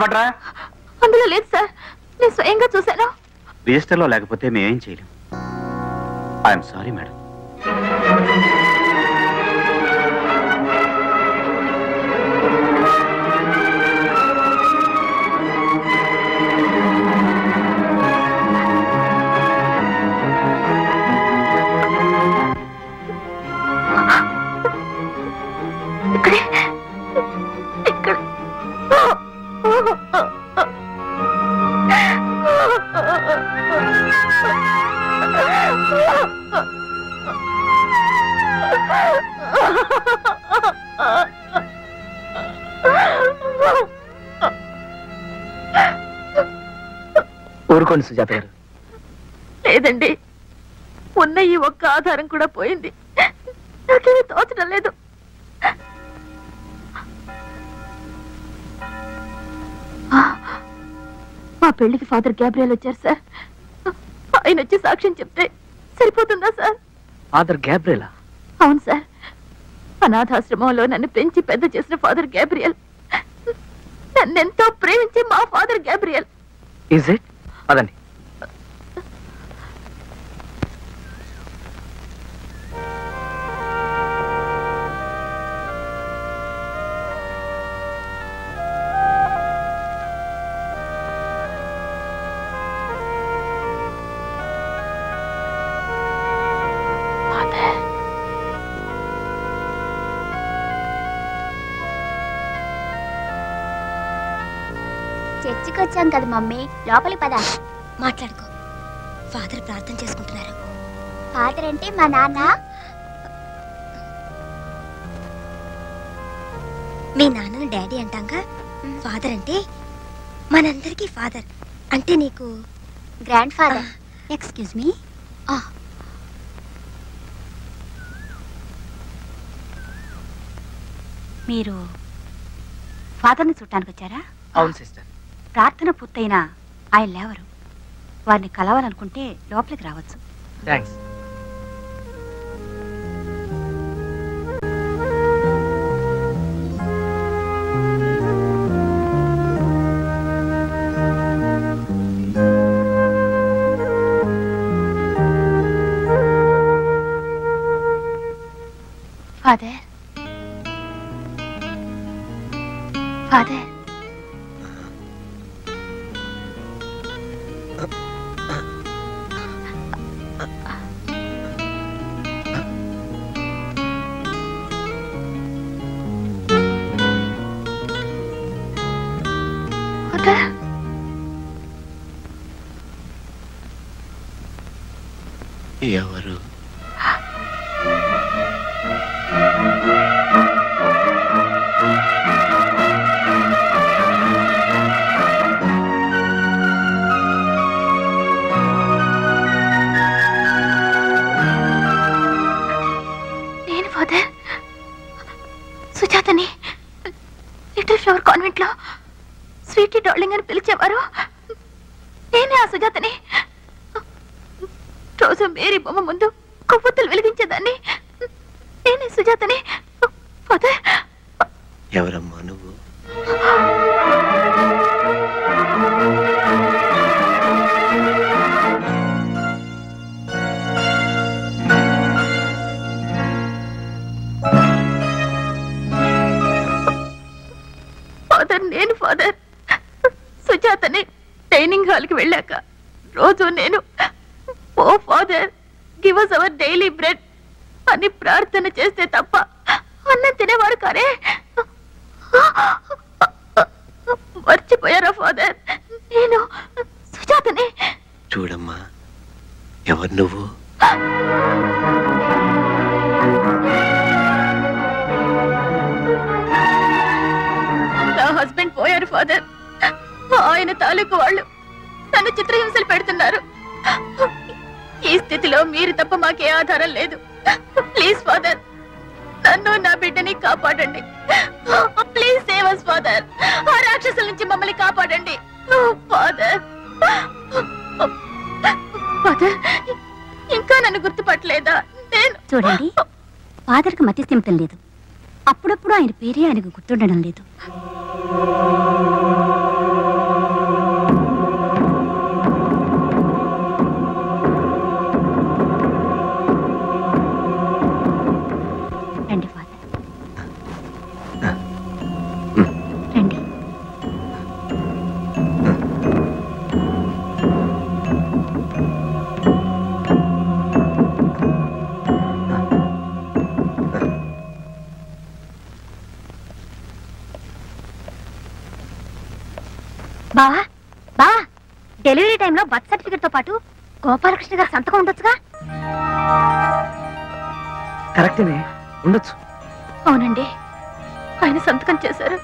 పట్రా అందులో లేదు సార్, నేను స్వయంగా చూశాను. రిజిస్టర్ లో లేకపోతే మేమేం చేయలేం. I'm sorry madam. ఊరుకోండి సుజాత గారు. లేదండి, ఉన్న ఈ ఒక్క ఆధారం కూడా పోయింది. నాకేమీ తోచడం లేదు. మా పెళ్లికి ఫాదర్ గ్యాబ్రియల్ వచ్చారు సార్. ఆయన వచ్చి సాక్ష్యం చెప్తే సరిపోతుందా సార్? ఫాదర్ గ్యాబ్రియలా? అవును సార్, అనాథాశ్రమంలో నన్ను పెంచి పెద్ద చేసిన ఫాదర్ గ్యాబ్రియల్, నన్నెంతో ప్రేమించే మా ఫాదర్ గ్యాబ్రియల్. Is it? అదండి. చర్చికి వచ్చాం కదా మమ్మీ, లోపలి పద. మాట్లాడుకో. ఫాదర్ ప్రార్థన చేసుకుంటున్నారు. ఫాదర్ అంటే మా నాన్న. మీ నాన్నను డాడీ అంటాంగా, ఫాదర్ అంటే మనందరికీ ఫాదర్. అంటే నీకు గ్రాండ్ ఫాదర్. Excuse me. మీరు ఫాదర్ని చూడటానికి వచ్చారా? అవును సిస్టర్. ప్రార్థన పూర్తయినా ఆయన లేవరు. వారిని కలవాలనుకుంటే లోపలికి రావచ్చు. థ్యాంక్స్. ఫాదర్, ఫాదర్, ఎవరు? నేను ఫాదర్ సుజాతని లిటిల్ ఫ్లవర్ కాన్వెంట్ లో స్వీటీ డార్లింగ్ అని పిలిచేవారు. నేనే ఆ సుజాతని. రోజు మేరీ బొమ్మ ముందు కొవ్వొత్తులు వెలిగించేదాన్ని. నేనే సుజాతని. ఫాదర్, ఎవరమ్మా నువ్వు? ఫాదర్, నేను ఫాదర్ సుజాతని ట్రైనింగ్ హాల్కి వెళ్ళాక రోజు నేను oh father give us our daily bread అని ప్రార్థన చేస్తే తప్ప అన్నం తినేవారు కారే. మర్చిపోయారా ఫాదర్? నేను సుజాతని. చూడమ్మా, ఎవరు నువ్వు? నా హస్బెండ్ పోయారు ఫాదర్. ఆయన తాలూకు వాళ్ళు నన్ను చిత్రహింసలు పెడుతున్నారు. ఈ స్థితిలో మీరు తప్ప మాకే ఆధారం లేదు. ప్లీజ్ ఫాదర్, నన్ను నా బిడ్డని కాపాడండి. Please save us father. ఆ రాక్షసుల నుంచి మమ్మల్ని కాపాడండి ఫాదర్. ఫాదర్, ఇంకా నన్ను గుర్తుపట్టలేదా? నేను చూడండి, ఫాదర్కి మతి స్థిమితం లేదు. అప్పుడప్పుడు ఆయన పేరే ఆయనకు గుర్తుండడం లేదు. రండి ఫాదర్, రండి. బావా, బావా, డెలివరీ టైంలో బర్త్ సర్టిఫికెట్ తో పాటు గోపాలకృష్ణ గారి సంతకం ఉండొచ్చుగా? కరెక్టేనే, ఉండొచ్చు. అవునండి, ఆయన సంతకం చేశారు.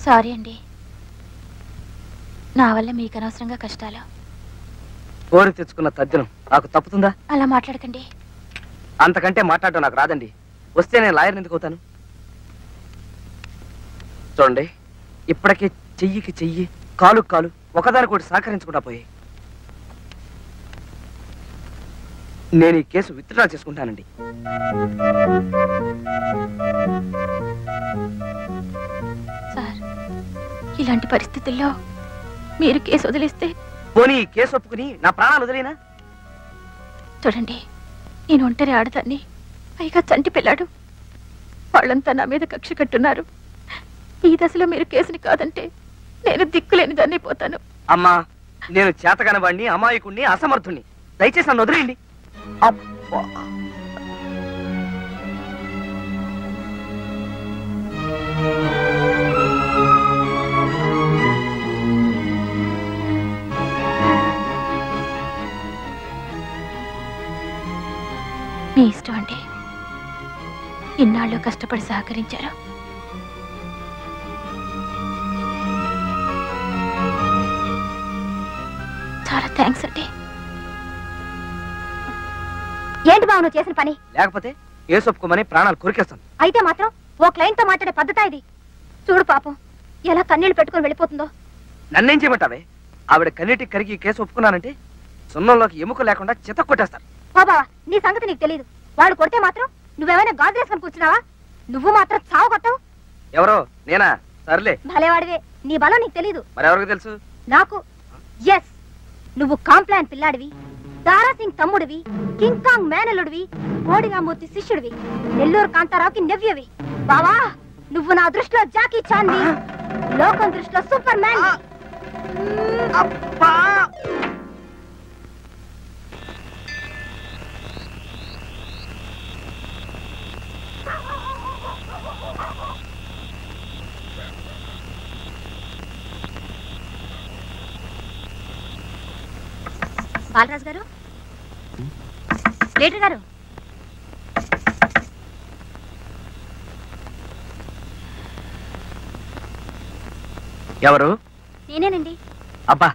సారీ అండి, నా వల్ల మీకు అనవసరంగా కష్టాలు. కోరి తెచ్చుకున్న తద్దినం నాకు తప్పుతుందా? అలా మాట్లాడకండి. అంతకంటే మాట్లాడటం నాకు రాదండి. వస్తే నేను లాయర్ని ఎందుకు అవుతాను? చూడండి, ఇప్పటికే చెయ్యికి చెయ్యి, కాలు కాలు ఒకదానికొకటి సహకరించకుండా పోయి నేను ఈ కేసు విత్డ్రా చేసుకుంటానండి. సార్, ఇలాంటి పరిస్థితుల్లో మీరు కేసు వదిలేస్తే? పోనీ ఈ కేసు ఒప్పుకుని నా ప్రాణాలు వదిలేనా? చూడండి, నేను ఒంటరి ఆడదాన్ని, పైగా చంటి పిల్లాడు. వాళ్ళంతా నా మీద కక్ష కట్టున్నారు. ఈ దశలో మీరు కేసుని కాదంటే నేను దిక్కులేని దాన్ని పోతాను. అమ్మా, నేను చేతగాని వాడిని, అమాయకుణ్ణి, అసమర్థుణ్ణి. దయచేసి నన్ను వదిలేయండి. అబ్బా, మీ ఇష్టం అండి. ఇన్నాళ్ళు కష్టపడి సహకరించారు. చాలా థ్యాంక్స్ అండి. ఏంటి బావ నువ్వు చేసిన పని? లేకపోతే కేసు ఒప్పుకోమని ప్రాణాలు కొరికేస్తాను. అయితే మాత్రం ఓ క్లయింట్ తో మాట్లాడే పద్ధతి ఇది. చూడు పాపం ఎలా కన్నీళ్లు పెట్టుకొని వెళ్ళిపోతుందో. నన్నేం చేయమంటావే? ఆవిడ కన్నీటికి కరిగి ఈ కేసు ఒప్పుకున్నానంటే సున్నంలోకి ఎముక లేకుండా చిత కొట్టేస్తారు. ఓ బావా, నీ సంగతి నీకు తెలీదు. వాడు కొడితే మాత్రం నువ్వేమైనా గాజు వేసుకొని కూర్చున్నావా? నువ్వు మాత్రం చావు కొట్టవు. ఎవరో నేనా? సర్లే, భలేవాడివే. నీ బలం నీకు తెలీదు. మరెవరికి తెలుసు? నాకు. ఎస్, నువ్వు కాంప్లాన్ పిల్లాడివి, దారాసింగ్ తమ్ముడివి, కింగ్ కాంగ్ మేనలుడివి, కోడిరామూర్తి శిష్యుడివి, నెల్లూరు కాంతారావుకి నెవ్యవి. బావా, నువ్వు నా దృష్టిలో జాకీ చాన్వి, లోకం దృష్టిలో సూపర్ మ్యాన్. బాలరాజు గారు, లీటర్ గారు, ఎవరు? నేనేనండి. అబ్బా,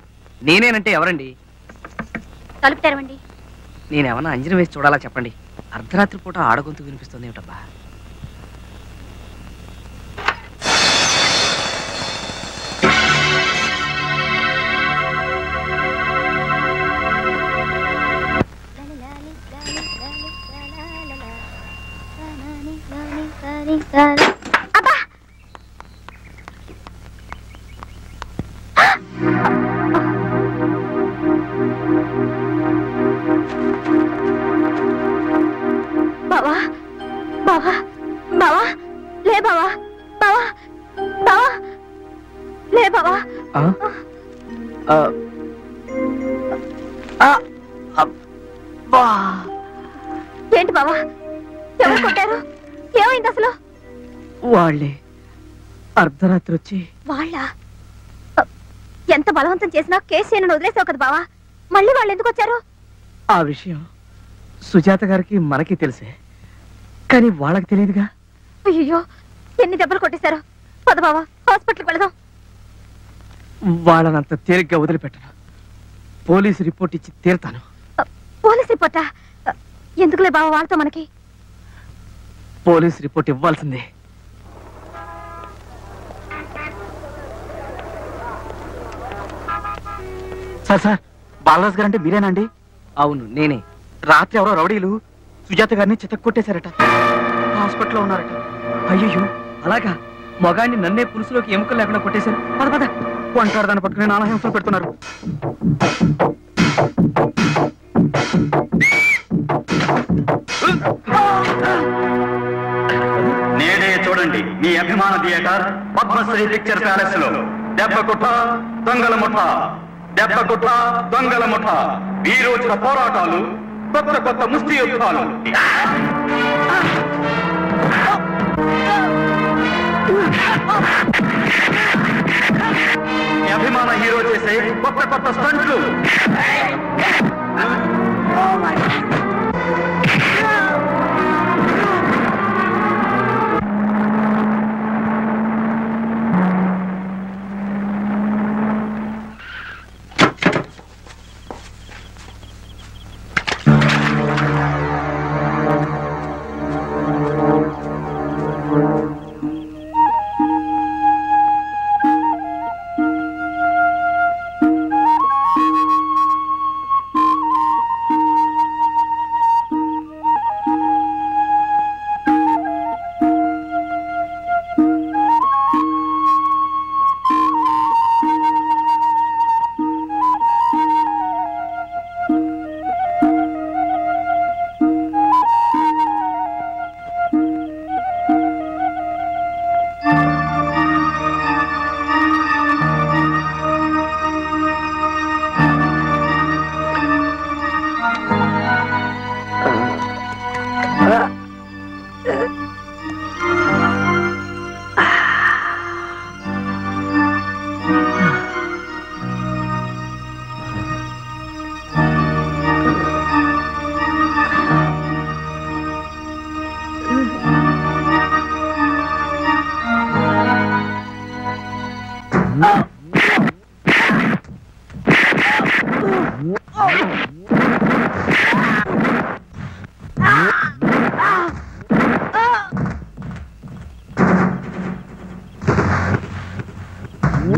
నేనేనంటే ఎవరండి? తలుపు తెరవండి. నేనేమన్నా అంజనం వేసి చూడాలా చెప్పండి. అర్ధరాత్రి పూట ఆడగొంతు వినిపిస్తుంది ఏమిటబ్బా? అబ్బా, బావా బావా బావా, లే బావా, బావా బావా, లే బావా. ఏంటి బావా, ఎవరు కొట్టారు? ఏమైంది అసలు? వాళ్ళే అర్ధరాత్రి వచ్చి. వాళ్ళ? ఎంత బలవంతం చేసినా కేసు నేను వదిలేసావు కదా బావా, మళ్ళీ వాళ్ళు ఎందుకు వచ్చారు? ఆ విషయం సుజాత గారికి మనకి తెలిసే, కానీ వాళ్ళకి తెలియదుగా. అయ్యో, ఎన్ని దెబ్బలు కొట్టేశారు. పద బావా, హాస్పిటల్కి వెళదాం. వాళ్ళనంత తేలిగ్గా వదిలిపెట్టను. పోలీసు రిపోర్ట్ ఇచ్చి తీరుతాను. పోలీస్ రిపోర్టా? ఎందుకులే బావా వాళ్ళతో మనకి. పోలీస్ రిపోర్ట్ ఇవ్వాల్సిందే. సార్, బాలరాజు గారు అంటే మీరేనండి? అవును, నేనే. రాత్రి ఎవరో రౌడీలు సుజాత గారిని చితక్కొట్టేశారట. హాస్పిటల్లో ఉన్నారట. అయ్యో, అలాగా? మగాడిని నన్నే పులుసులోకి ఎముకలు లేకుండా కొట్టేశారు. పద పద. వంటారు దాన్ని పట్టుకుని నానా హింసలు పెడుతున్నారు. నేడే చూడండి మీ అభిమాన థియేటర్ పద్మశ్రీ పిక్చర్ ప్యాలెస్ లో దెబ్బకుట్ట దొంగల ముఠ, దెబ్బకుట్ట దొంగల ముఠ, వీరోచిత పోరాటాలు, కొత్త కొత్త ముష్టి యుద్ధాలు. మీ అభిమాన హీరో చేసే కొత్త కొత్త స్టంట్లు.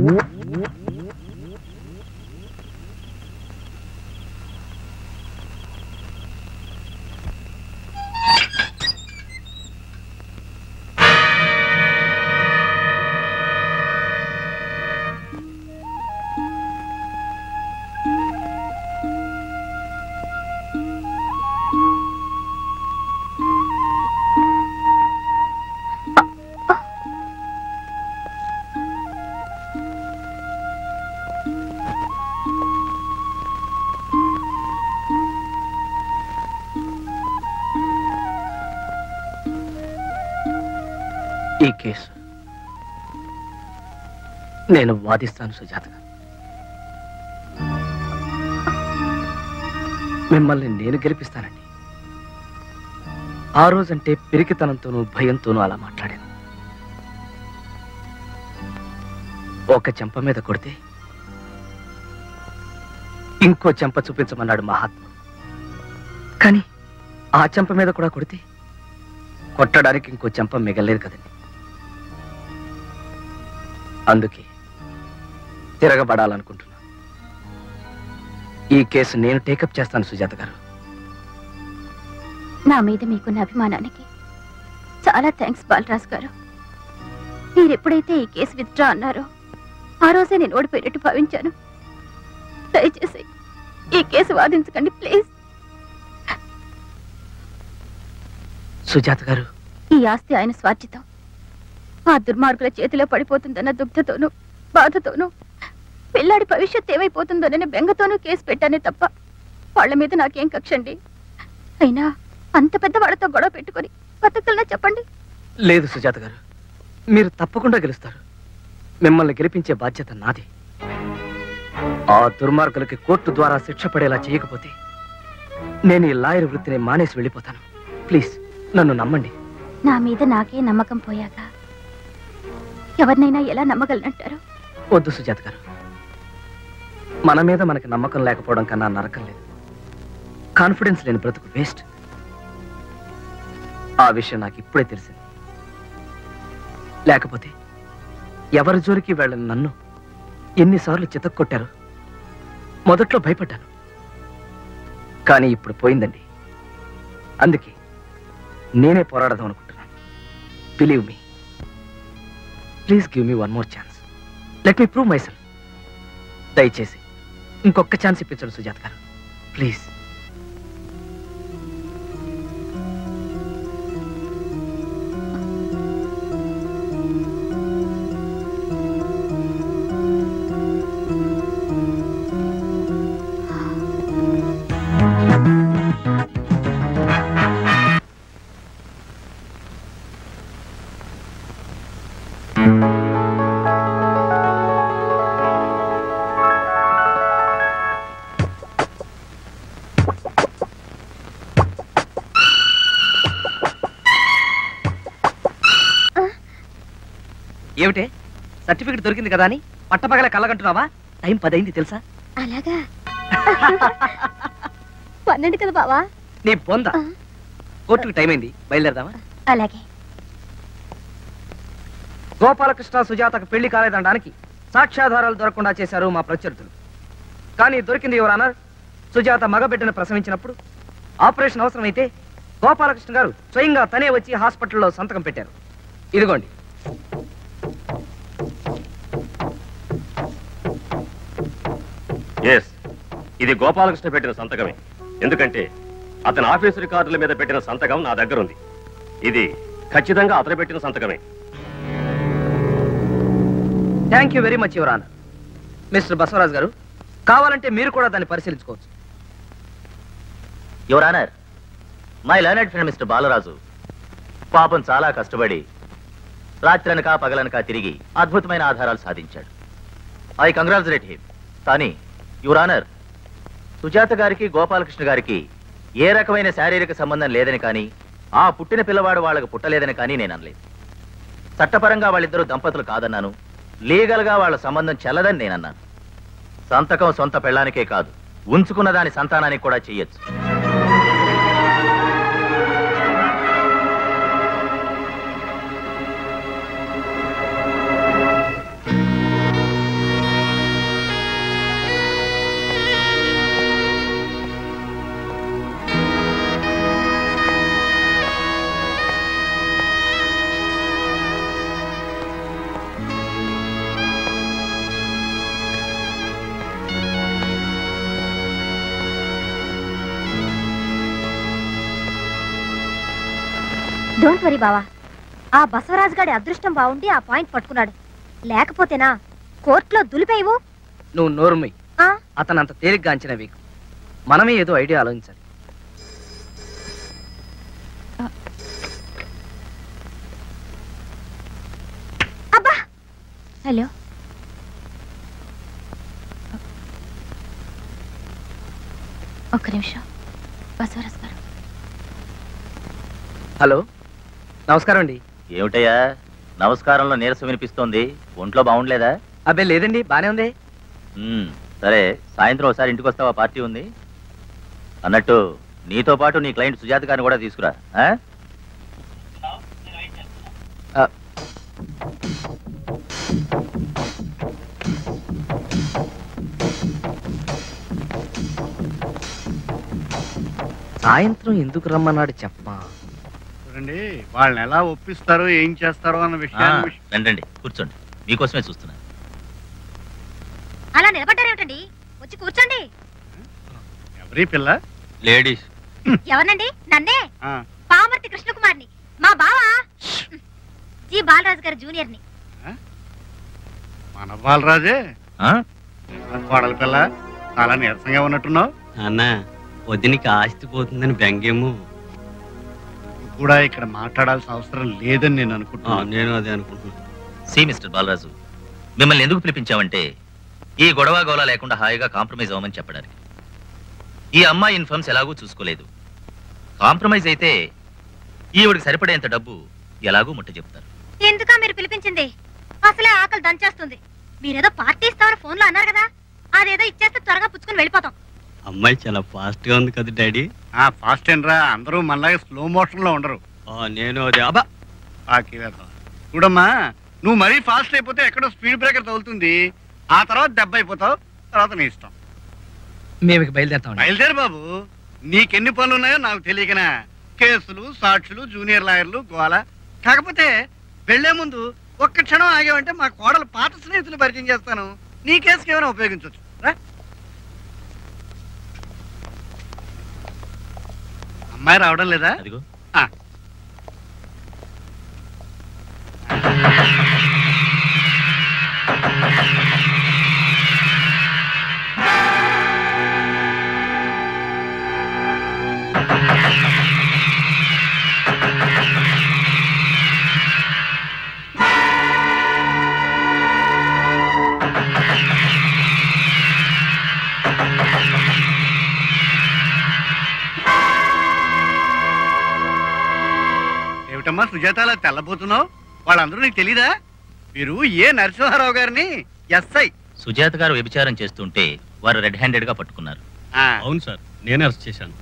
ఈ కేసు నేను వాదిస్తాను సుజాత. మిమ్మల్ని నేను గెలిపిస్తానండి. ఆ రోజంటే పిరికితనంతోనూ భయంతోనూ అలా మాట్లాడాను. ఒక చెంప మీద కొడితే ఇంకో చెంప చూపించమన్నాడు మహాత్ముడు. కానీ ఆ చెంప మీద కూడా కొడితే కొట్టడానికి ఇంకో చెంప మిగలేదు కదండి. అందుకే తిరగబడాలనుకుంటున్నా. ఈ కేసు నేను టేకప్ చేస్తాను సుజాత గారు. నా మీద మీకున్న అభిమానానికి చాలా థ్యాంక్స్ బాలరాజు గారు. మీరెప్పుడైతే ఈ కేసు విత్డ్రా అన్నారో ఆ రోజే నేను ఓడిపోయినట్టు భావించాను. దయచేసి ఈ కేసు వాదించకండి ప్లీజ్. సుజాత గారు, ఈ ఆస్తి ఆయన స్వార్జితం. ఆ దుర్మార్గుల చేతిలో పడిపోతుందన్న దుగ్ధతోనూ బాధతోనూ పిల్లాడి భవిష్యత్ ఏమైపోతుందోనని బెంగతోనూ కేసు పెట్టానే తప్ప వాళ్ళ మీద నాకేం కక్షండి. అయినా అంత పెద్ద వాళ్ళతో గొడవ పెట్టుకొని బతుకుతున్నా చెప్పండి. లేదు సుజాత గారు, మీరు తప్పకుండా గెలుస్తారు. మిమ్మల్ని గెలిపించే బాధ్యత నాది. ఆ దుర్మార్గులకి కోర్టు ద్వారా శిక్ష పడేలా చేయకపోతే నేను ఈ లాయర్ వృత్తిని మానేసి వెళ్ళిపోతాను. ప్లీజ్ నన్ను నమ్మండి. నా మీద నాకే నమ్మకం పోయాక ఎవరినైనా ఎలా నమ్మగలనంటారు? వద్దు సుజాత గారు, మన మీద మనకి నమ్మకం లేకపోవడం కన్నా నరకం లేదు. కాన్ఫిడెన్స్ లేని బ్రతుకు వేస్ట్. ఆ విషయం నాకు ఇప్పుడే తెలిసింది. లేకపోతే ఎవరి జోలికి వెళ్ళని నన్ను ఎన్నిసార్లు చితక్కొట్టారు. మొదట్లో భయపడ్డాను, కానీ ఇప్పుడు పోయిందండి. అందుకే నేనే పోరాడదాం అనుకుంటున్నాను. Believe me. Please give me one more chance. Let me prove my self. దయచేసి ఇంకొక ఛాన్స్ ఇప్పించండి సుజాత గారు, ప్లీజ్. ఏమిటే, సర్టిఫికెట్ దొరికింది కదా అని పట్టపగల కళ్ళగంటున్నావా? టైం 10 అయింది తెలుసా? అలాగా 12 కదా బావా? నీ బొంద. కోర్టుకు టైం అయింది, బయలుదేరదామా? అలాగే. గోపాలకృష్ణ సుజాతకు పెళ్లి కాలేదనడానికి సాక్ష్యాధారాలు దొరకకుండా చేశారు మా ప్రత్యర్థులు. కానీ దొరికింది యువర్ ఆనర్. సుజాత మగబిడ్డను ప్రసవించినప్పుడు ఆపరేషన్ అవసరమైతే గోపాలకృష్ణ గారు స్వయంగా తనే వచ్చి హాస్పిటల్లో సంతకం పెట్టారు. ఇదిగోండి. ఎస్, ఇది గోపాలకృష్ణ పెట్టిన సంతకమే. ఎందుకంటే అతని ఆఫీసు రికార్డుల మీద పెట్టిన సంతకం నా దగ్గర ఉంది. ఇది ఖచ్చితంగా అతను పెట్టిన సంతకమే. Thank you very much your honour. Mister Basavaraj గారు, కావాలంటే మీరు కూడా దాన్ని పరిశీలించుకోవచ్చు. Your honour, my learned friend mister Balaraju పాపం చాలా కష్టపడి రాత్రనక పగలనక తిరిగి అద్భుతమైన ఆధారాలు సాధించాడు. I congratulate him. కానీ యువర్ ఆనర్, సుజాత గారికి గోపాలకృష్ణ గారికి ఏ రకమైన శారీరక సంబంధం లేదని కానీ ఆ పుట్టిన పిల్లవాడు వాళ్ళకు పుట్టలేదని కానీ నేను అనలేదు. చట్టపరంగా వాళ్ళిద్దరూ దంపతులు కాదన్నాను. లీగల్ గా వాళ్ళ సంబంధం చెల్లదని నేనన్నాను. సంతకం సొంత పెళ్ళానికే కాదు, ఉంచుకున్న దాని సంతానానికి కూడా చెయ్యొచ్చు. డోంట్ వరీ బావా, ఆ బసవరాజు గారి అదృష్టం బాగుండి ఆ పాయింట్ పట్టుకున్నాడు. లేకపోతేనా కోర్టులో దులిపేవు. నువ్వు నోరుమై. అతను అంత తేలిగ్గా అంచనా వేయకు. మనమే ఏదో ఐడియా ఆలోచించాలి. అబ్బా హలో, ఒక్క నిమిషం. బసవరాజు గారు. హలో, నమస్కారం అండి. ఏమిటయ్యా నమస్కారంలో నీరసం వినిపిస్తోంది? ఒంట్లో బాగుండలేదా? అబ్బే లేదండి, బానే ఉంది. సరే, సాయంత్రం ఒకసారి ఇంటికి వస్తావా? పార్టీ ఉంది. అన్నట్టు నీతో పాటు నీ క్లయింట్ సుజాత గారిని కూడా తీసుకురా. సాయంత్రం ఎందుకు రమ్మన్నాడు చెప్పమా? చూడండి, వాళ్ళని ఎలా ఒప్పిస్తారో ఏం చేస్తారో అన్న విషయాన్ని రండి, కూర్చోండి. మీకోసమే చూస్తున్నా. అలా నిలబడ్డారేమిటండి? వచ్చి కూర్చోండి. ఎవరి పిల్ల? లేడీస్. ఎవరినండి? నన్నే, పామర్తి కృష్ణకుమార్ని, మా బావా జి బాలరాజు గారి జూనియర్ని. మన బాలరాజే కోడల పిల్ల. చాలా నీరసంగా ఉన్నట్టున్నావు. అన్నా, వదినికి ఆస్తి పోతుందని బెంగేమో. కూడా ఇక్కడ మాట్లాడాల్సిన అవసరం లేదని నేను అనుకుంటున్నాను. నేను అదే అనుకుంటున్నాను. సి మిస్టర్ బాలరాజు, మిమ్మల్ని ఎందుకు పిలిపించామంటే ఈ గొడవ గోళ లేకుండా హాయిగా కాంప్రమైజ్ అవ్వమని చెప్పడానికి. ఈ అమ్మాయి ఇన్ఫర్మ్స్ ఎలాగూ చూసుకోలేదు. కాంప్రమైజ్ అయితే ఈవిడికి సరిపడేంత డబ్బు ఎలాగూ ముట్ట చెప్తారు. ఎందుకా మీరు పిలిపించింది? అసలే ఆకలి దంచేస్తుంది. మీరేదో పార్టీ ఇస్తామని ఫోన్ లో అన్నారు కదా, అదేదో ఇచ్చేస్తే త్వరగా పుచ్చుకుని వెళ్ళిపోతాం. అమ్మాయి చాలా ఫాస్ట్ గా ఉంది కదా డాడీ? ఫాస్ట్ ఏంట్రా, అందరూ మనలాగే స్లో మోషన్ లో ఉండరు. నేను అదే అబ్బా చూడమ్మా, నువ్వు మరీ ఫాస్ట్ అయిపోతే ఎక్కడో స్పీడ్ బ్రేకర్ తగులుతుంది. ఆ తర్వాత దెబ్బ అయిపోతావు. తర్వాత నీ ఇష్టం. మేము బయలుదేరుతాం. బయలుదేరు బాబు. నీకెన్ని పనులు ఉన్నాయో నాకు తెలియకనా. కేసులు, సాక్షులు, జూనియర్ లాయర్లు, గోల. కాకపోతే వెళ్లే ముందు ఒక్క క్షణం ఆగామంటే మా కోడలు పాత స్నేహితులు పరిచయం చేస్తాను. నీ కేసుకి ఏమైనా ఉపయోగించవచ్చు. అమ్మాయి రావడం లేదా? అదిగో. ఏమిటమ్మా సుజాత అలా తెల్లబోతున్నావు? వాళ్ళందరూ నీకు తెలీదా? మీరు ఏ నరసింహారావు గారిని ఎస్ఐ సుజాత గారు వ్యభిచారం చేస్తుంటే వారు రెడ్ హ్యాండెడ్ గా పట్టుకున్నారు. అవును సార్, నేనే అరెస్ట్ చేశాను.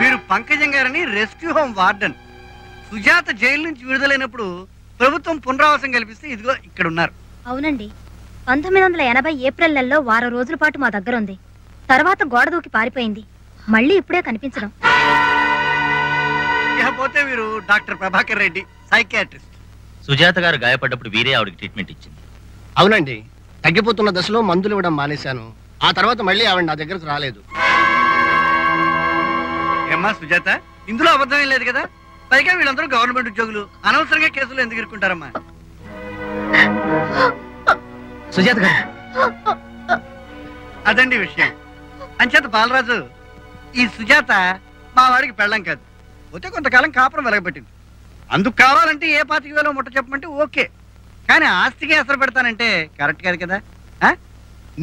మీరు పంకజం గారిని rescue home warden. Sujatha jail నుంచి విడుదలైనప్పుడు ప్రభుత్వం పునరావాసం కల్పిస్తే ఇదిగో ఇక్కడ ఉన్నారు. అవునండి, 1980 ఏప్రిల్ నెలలో వారం రోజుల పాటు మా దగ్గర ఉంది. తర్వాత గోడ దూకి పారిపోయింది. మళ్ళీ ఇప్పుడే కనిపించడం. ఇకపోతే వీరు డాక్టర్ ప్రభాకర్ రెడ్డి, సైకియాట్రిస్ట్. సుజాత గారు గాయపడ్డప్పుడు వీరే ఆవిడకి ట్రీట్మెంట్ ఇచ్చింది. అవునండి, తగ్గిపోతున్న దశలో మందులు ఇవ్వడం మానేశాను. ఆ తర్వాత మళ్ళీ ఆవిడ నా దగ్గరకు రాలేదు. ఏమ్మా సుజాత, ఇందులో అబద్ధం ఏం లేదు కదా? పైగా వీళ్ళందరూ గవర్నమెంట్ ఉద్యోగులు. అనవసరంగా కేసులు ఎందుకు ఇరుక్కుంటారమ్మా? సుజాత గారు, అదండి విషయం. అంచేత బాలరాజు, ఈ సుజాత మా వాడికి పెళ్ళం కాదు. పోతే కొంతకాలం కాపురం వెలగబెట్టింది. అందుకు కావాలంటే ఏ 25,000 ముట్ట చెప్పమంటే ఓకే. కానీ ఆస్తికి ఎసరు పెడతానంటే కరెక్ట్ కాదు కదా.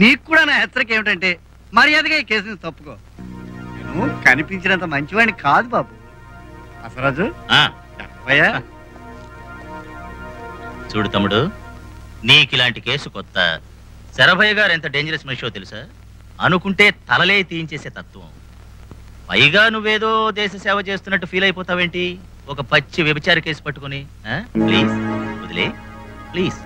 నీకు కూడా నా హెచ్చరిక ఏమిటంటే మర్యాదగా ఈ కేసుని తప్పుకో. నేను కనిపించినంత మంచివాడిని కాదు బాబు. అసరాజు చూడు తమ్ముడు, నీకు ఇలాంటి కేసు కొత్త. శరభయ్య గారు ఎంత డేంజరస్ మనిషో తెలుసా? అనుకుంటే తలలే తీయించేసే తత్వం. పైగా నువ్వేదో దేశ సేవ చేస్తున్నట్టు ఫీల్ అయిపోతావేంటి ఒక పచ్చి వ్యభిచార కేసు పట్టుకుని? ప్లీజ్ వదిలే, ప్లీజ్.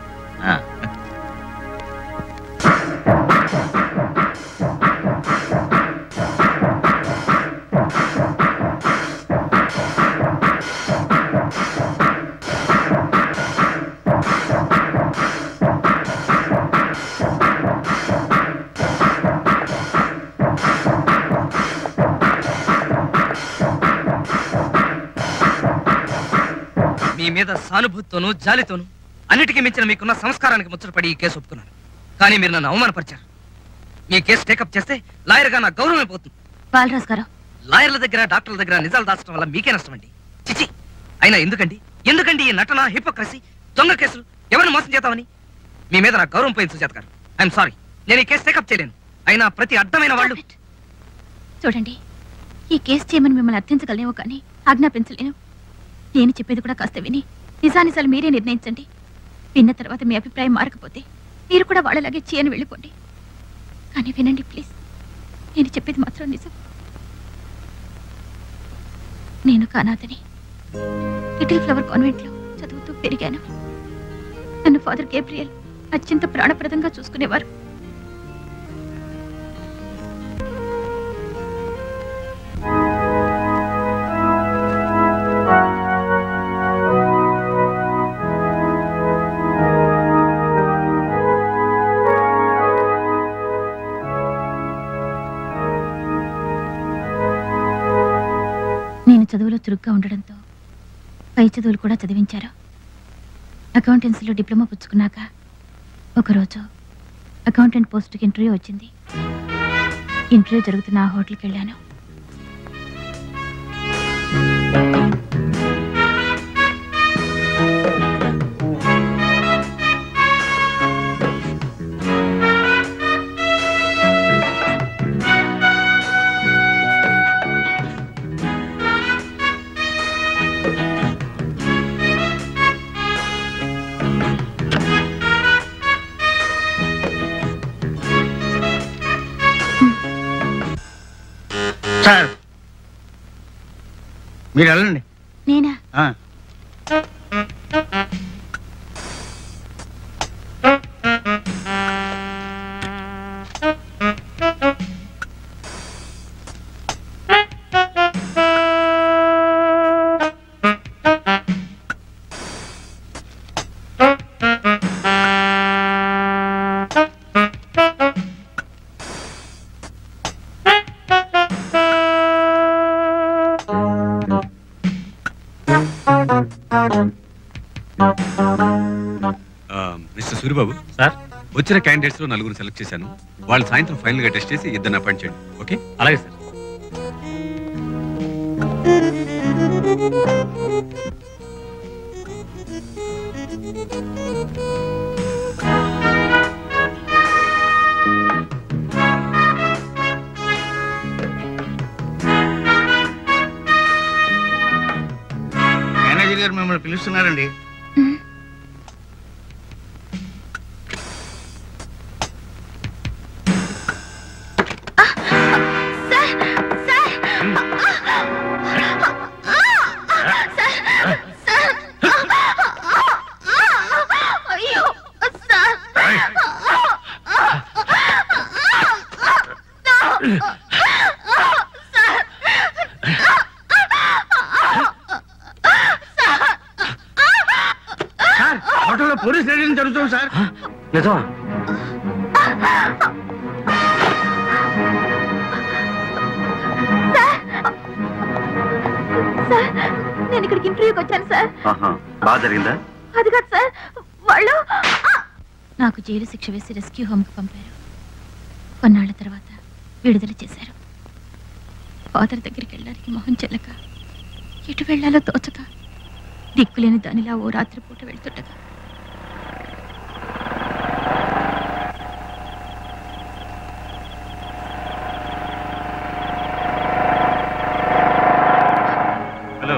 మీ మీద సానుభూతితోనూ జాలితోనూ అన్నిటికీ మించిన మీకున్న సంస్కారానికి ముచ్చటపడి ఈ కేసు ఒప్పుకున్నాను. కానీ మీరు నన్ను అవమానపరిచారు. మీ కేసు టేకప్ చేస్తే లాయర్గా నా గౌరవమే పోతుంది. బాలరాజు గారు, లాయర్ల దగ్గర డాక్టర్ల దగ్గర నిజాలు దాచడం వల్ల మీకే నష్టం అండి. చిచి, అయినా ఎందుకండి ఈ నటన, హిపోక్రసీ, దొంగ కేసులు? ఎవరిని మోసం చేద్దామని? మీ మీద నా గౌరవం పోయింది సుజాత గారు. ఐఎమ్ సారీ, నేను ఈ కేసు టేకప్ చేయలేను. అయినా ప్రతి అడ్డమైన వాళ్ళు... చూడండి, ఈ కేసు చేయమని మిమ్మల్ని అర్థించగలేమో కానీ ఆజ్ఞాపించలేను. నేను చెప్పేది కూడా కాస్త విని నిజానిజాలు మీరే నిర్ణయించండి. విన్న తర్వాత మీ అభిప్రాయం మారకపోతే మీరు కూడా వాళ్ళలాగే చేయని వెళ్ళిపోండి. కానీ వినండి ప్లీజ్, నేను చెప్పేది మాత్రం నిజం. నేను కానాథని లిటిల్ ఫ్లవర్ కాన్వెంట్ లో చదువుతూ పెరిగాను. నన్ను ఫాదర్ గేబ్రియల్ అత్యంత ప్రాణప్రదంగా చూసుకునేవారు. నేను చదువులో చురుగ్గా ఉండడంతో పై చదువులు కూడా చదివించారు. అకౌంటెన్సీలో డిప్లొమా పుచ్చుకున్నాక ఒకరోజు అకౌంటెంట్ పోస్టుకి ఇంటర్వ్యూ వచ్చింది. ఇంటర్వ్యూ జరుగుతున్న ఆ హోటల్కి వెళ్ళాను. సార్, మీరు వెళ్ళండి. నేనా? మిస్టర్ సూరిబాబు సార్, వచ్చిన క్యాండిడేట్స్ లో 4 సెలెక్ట్ చేశాను. వాళ్ళు సాయంత్రం ఫైనల్ గా టెస్ట్ చేసి 2 అపాయింట్ చేయండి. ఓకే? అలాగే సార్. మేనేజర్ గారు మిమ్మల్ని పిలుస్తున్నారండి. హోటల్లో పోలీస్ రైడింగ్ జరుగుతుంది సార్. నిజమా? నేను ఇక్కడికి ఇంటర్వ్యూకి వచ్చాను సార్. బాగా జరిగిందా? అది కాదు సార్, వాళ్ళు నాకు జైలు శిక్ష వేసి రెస్క్యూ హోమ్కి పంపారు. కొన్నాళ్ల తర్వాత విడుదల చేశారు. ఫాదర్ దగ్గరికి వెళ్ళడానికి మొహం చెల్లక, ఎటు వెళ్లాలో తోచక, దిక్కులేని దానిలా ఓ రాత్రిపూట వెళ్తుండగా హలో,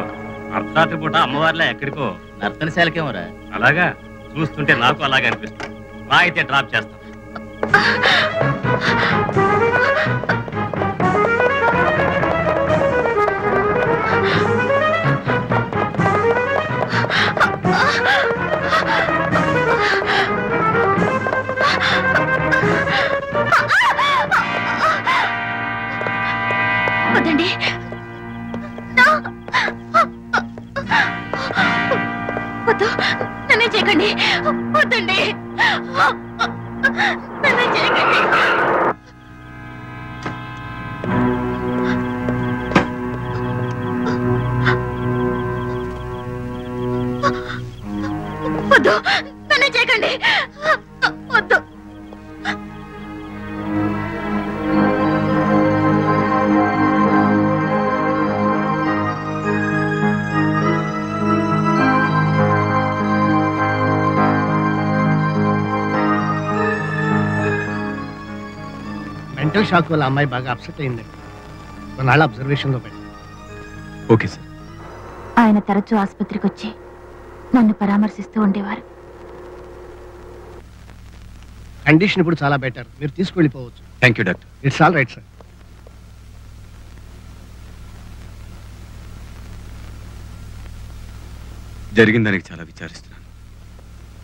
అర్ధరాత్రి పూట అమ్మవారిలా ఎక్కడికో నర్తనశాలకేమోరా? అలాగా? చూస్తుంటే నాకు అలాగే అనిపిస్తుంది. రా అయితే డ్రాప్ చేస్తాం. వద్దండి, వద్దు, నన్నే చేయకండి. వద్దండి, నన్నే చేయకండి. వద్దు, నన్ను చేయకండి, వద్దు. మెంటల్ షాక్ వల్ల అమ్మాయి బాగా అప్సెట్ అయిందండి. కొన్నాళ్ళ అబ్జర్వేషన్లో పెట్టి. Okay sir. ఆయన తరచూ ఆసుపత్రికి వచ్చి నన్ను పరామర్శిస్తూ ఉండేవారు. కండిషన్ ఇప్పుడు చాలా బెటర్, మీరు తీసుకెళ్ళిపోవచ్చు. Thank you doctor. It's all right sir. జరిగిన దానికి చాలా విచారిస్తున్నాను.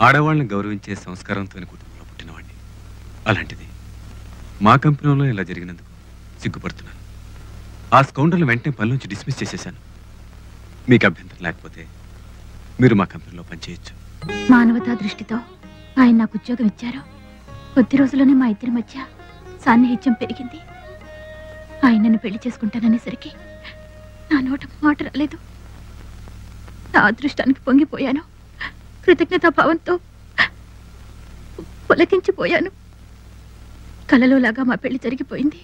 ఆడవాళ్ళని గౌరవించే సంస్కారంతోని కుటుంబంలో పుట్టినవాడిని. అలాంటిది మా కంపెనీలో ఇలా జరిగినందుకు సిగ్గుపడుతున్నాను. ఆ స్కౌండర్లు వెంటనే పని నుంచి డిస్మిస్ చేసేశాను. మీకు అభ్యంతరం లేకపోతే మీరు మా కంపెనీలో పనిచేయచ్చు. మానవతా దృష్టితో ఆయన నాకు ఉద్యోగం ఇచ్చారు. కొద్ది రోజుల్లోనే మా ఇద్దరి మధ్య సాన్నిహిత్యం పెరిగింది. ఆయన నన్ను పెళ్లి చేసుకుంటాననేసరికి నా నోట మాట రాలేదు. నా అదృష్టానికి పొంగిపోయాను. కృతజ్ఞతాభావంతో పులకించిపోయాను. కలలో లాగా మా పెళ్లి జరిగిపోయింది.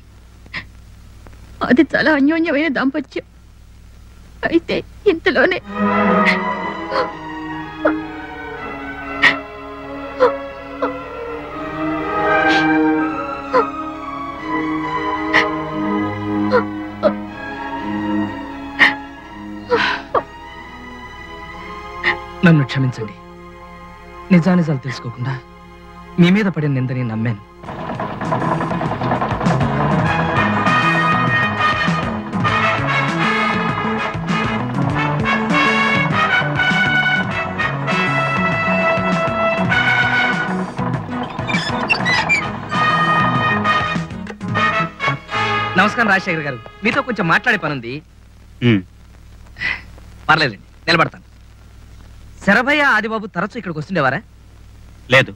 అది చాలా అన్యోన్యమైన దాంపత్యం. అయితే ఇంతలోనే నన్ను క్షమించండి. నిజానిజాలు తెలుసుకోకుండా మీ మీద పడిన నిందని నమ్మాను. నమస్కారం రాజశేఖర్ గారు, మీతో కొంచెం మాట్లాడే పనుంది. పర్లేదండి, నిలబడతాను. శరభయ్య ఆదిబాబు తరచూ ఇక్కడికి వస్తుండేవారా? లేదు.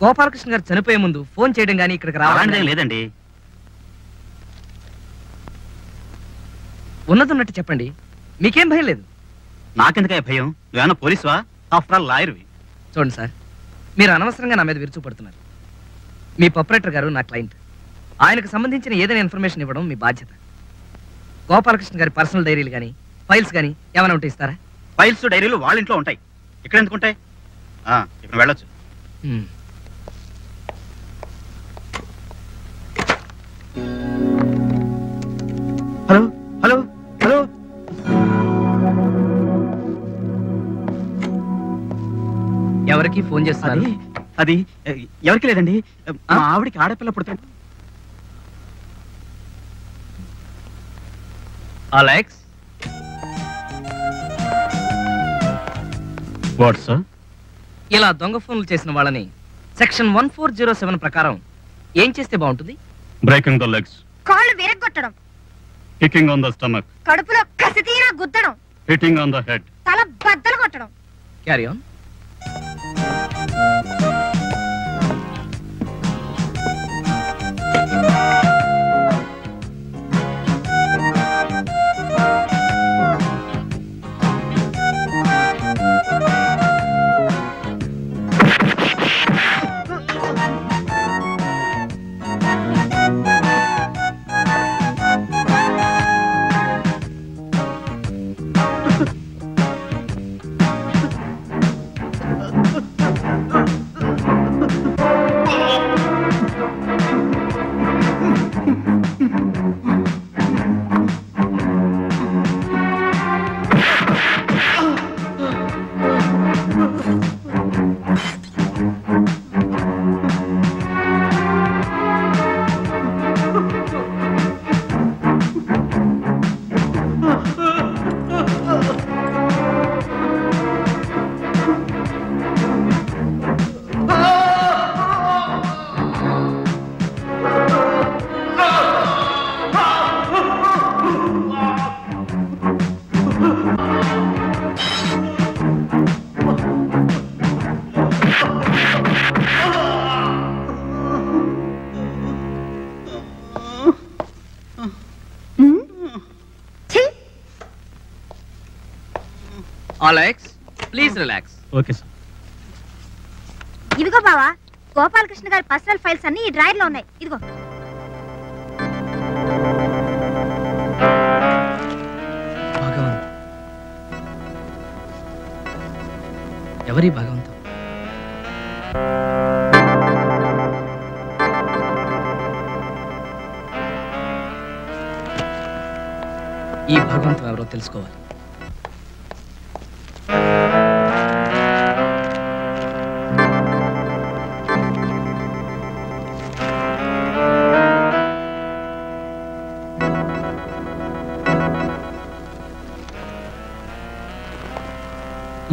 గోపాలకృష్ణ గారు చనిపోయే ముందు ఫోన్ చేయడం కానీ ఇక్కడికి రావడం లేదండి. ఉన్నదన్నట్టు చెప్పండి, మీకేం భయం లేదు. నాకెందుకే భయం? నువ్వేమన్నా పోలీసువా? After all లాయర్వి. చూడండి సార్, మీరు అనవసరంగా నా మీద విరుచుపడుతున్నారు. మీ ప్రొపరేటర్ గారు నా క్లయింట్. ఆయనకు సంబంధించిన ఏదైనా ఇన్ఫర్మేషన్ ఇవ్వడం మీ బాధ్యత. గోపాలకృష్ణ గారి పర్సనల్ డైరీలు కానీ ఫైల్స్ కానీ ఏమైనా ఉంటే ఇస్తారా? ఫైల్స్ డైరీలు వాళ్ళ ఇంట్లో ఉంటాయి, ఇక్కడ ఎందుకు ఉంటాయి? ఇప్పుడు వెళ్ళొచ్చు. హలో హలో హలో, ఎవరికి ఫోన్ చేస్తారు? అది ఎవరికి లేదండి, మా ఆవిడికి ఆడపిల్ల పుడుతుంది. Alex, what sir? ఇలా దొంగ ఫోన్లు చేసిన వాళ్ళని సెక్షన్ 1407 ప్రకారం ఏం చేస్తే బాగుంటుంది? బ్రేకింగ్ ద లెగ్స్, కాళ్ళు విరగ్గొట్టడం, కికింగ్ ఆన్ ద స్టమక్, కడుపులో కసితీరా గుద్దడం, హిట్టింగ్ ఆన్ ద హెడ్, తల బద్దలు కొట్టడం. Carry on. Alex please relax. Okay sir. ఇదిగో బావా, గోపాలకృష్ణ గారి పర్సనల్ ఫైల్స్ అన్ని ఈ డ్రాయర్ లో ఉన్నాయి. ఇదిగో. భగవంత్, ఎవరి భగవంతం? ఈ భగవంతం ఎవరో తెలుసుకోవాలి.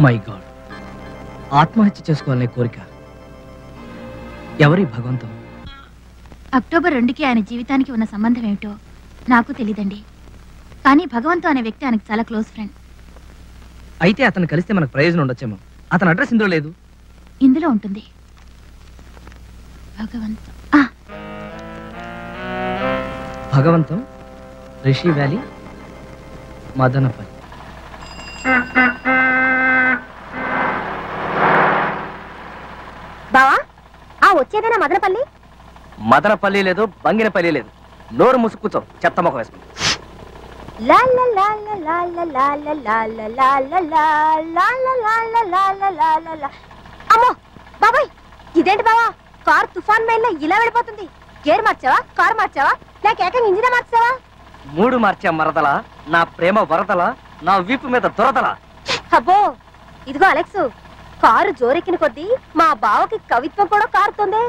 మై గాడ్, ఆత్మహత్య చేసుకోవాలనే కోరిక. ఎవరి భగవంతం? అక్టోబర్ 2కి ఆయన జీవితానికి ఉన్న సంబంధం ఏమిటో నాకు తెలియదండి. కానీ భగవంతు అనే వ్యక్తి ఆయనకు చాలా క్లోజ్ ఫ్రెండ్. అయితే అతను కలిస్తే మనకు ప్రయోజనం ఉండొచ్చేమో. అతని అడ్రస్ ఇందులో లేదు. ఇందులో ఉంటుంది. భగవంతు భగవంతం, రిషి వ్యాలీ, మదనపల్లి. బావా, వచ్చేదేనా మదనపల్లి? మదనపల్లి లేదు, బంగినపల్లి లేదు. నోరు ముసుక్కుతో చెత్త మొక్క వేసుకుంది. అమ్మో బాబాయ్, ఇదేంటి బావా, కార్ తుఫాన్ మైల్లో ఇలా వెళ్ళిపోతుంది. గేర్ మార్చావా, కార్ మార్చావా, లేక ఏకంగా ఇంజిన్ మార్చావా? 3 మార్చా మరదలా, నా ప్రేమ వరదలా, నా వీపు మీద దురదలా. అబ్బో, ఇదిగో అలెక్స్, కారు జోరెక్కిన కొద్దీ మా బావకి కవిత్వం కూడా కారుతుంది.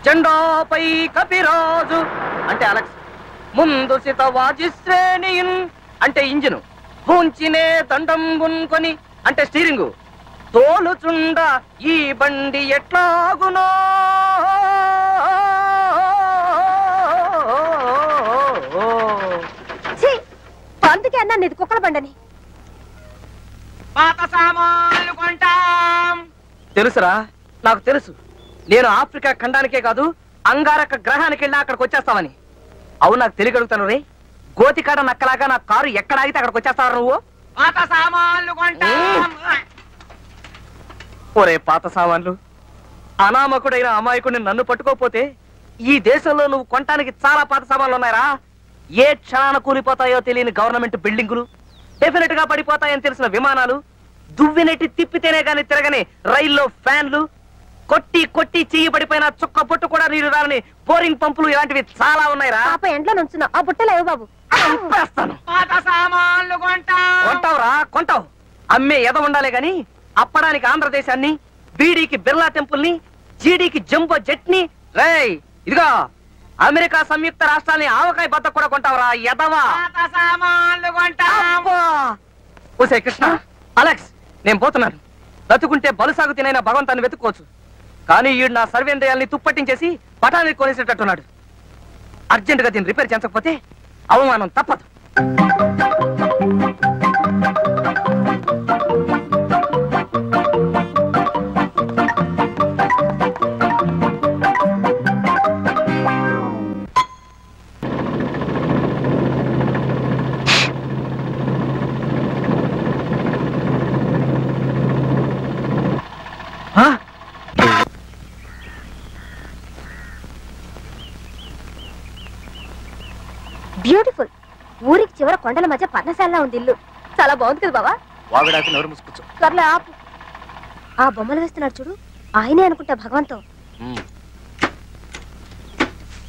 జెండాపై కపిరాజు అంటే అలెక్స్, ముందు సితవాజి శ్రేణియున్ అంటే ఇంజిను, పూంచినే దండం గున్కొని అంటే స్టీరింగు, తోలుచుండ ఈ బండి ఎట్లాగునో. అందుకే అన్నా నీది కుక్కల బండని. పాత సామాన్లు కొంటాం. తెలుసురా, నాకు తెలుసు. నేను ఆఫ్రికా ఖండానికే కాదు, అంగారక గ్రహానికి వెళ్ళి అక్కడికి వచ్చేస్తామని. అవును, నాకు తెలియగలుగుతాను రే. గోతికాడ నక్కలాగా నా కారు ఎక్కడ ఆగితే అక్కడికి వచ్చేస్తావు నువ్వు. పాత సామాన్లు కొంటాం. ఒరే పాత సామాన్లు, అనామకుడైన అమాయకుడిని నన్ను పట్టుకోపోతే ఈ దేశంలో నువ్వు కొనటానికి చాలా పాత సామాన్లు ఉన్నాయరా. ఏ క్షణాన కూలిపోతాయో తెలియని గవర్నమెంట్ బిల్డింగులు, డెఫినెట్ గా పడిపోతాయని తెలిసిన విమానాలు, దువ్వినెట్టి తిప్పితేనే గాని తిరగని రైల్లో ఫ్యాన్లు, కొట్టి కొట్టి చెయ్యి పడిపోయిన చుక్క పొట్టు కూడా నీరు రాలని బోరింగ్ పంపులు, ఇలాంటివి చాలా ఉన్నాయిరా. ఎంట్లో నుంచున్నా ఆ బుట్టలేవు బాబు. కొంటావురా, కొంటావు. అమ్మే ఎద ఉండాలే గాని అప్పడానికి ఆంధ్రదేశాన్ని, బీడీకి బిర్లా టెంపుల్ ని, జీడీకి జంబో జెట్ ని, రేయ్ ఇదిగో అమెరికా సంయుక్త రాష్ట్రాన్ని ఆవకాయ బత్త కూడా కొంటావురా ఎదవా. ఓసే కృష్ణ, అలెక్స్, నేను పోతున్నాను. బతుకుంటే బలుసాగు తినైనా భగవంతాన్ని వెతుక్కోవచ్చు. కానీ ఈడు నా సర్వేంద్రియాల్ని తుప్పట్టించేసి పటానికి కొనేసేటట్టున్నాడు. అర్జెంటుగా దీన్ని రిపేర్ చేయించకపోతే అవమానం తప్పదు. బ్యూటిఫుల్. ఊరికి చివర కొండల మధ్య పర్ణశాల ఉంది ఇల్లు. చాలా బాగుంది కదా బావా. వాగుడాకి నోరు మూసుకొచ్చు. సర్లే ఆపు. ఆ బొమ్మలు వేస్తున్నాడు చూడు, ఆయనే అనుకుంటా భగవంతం.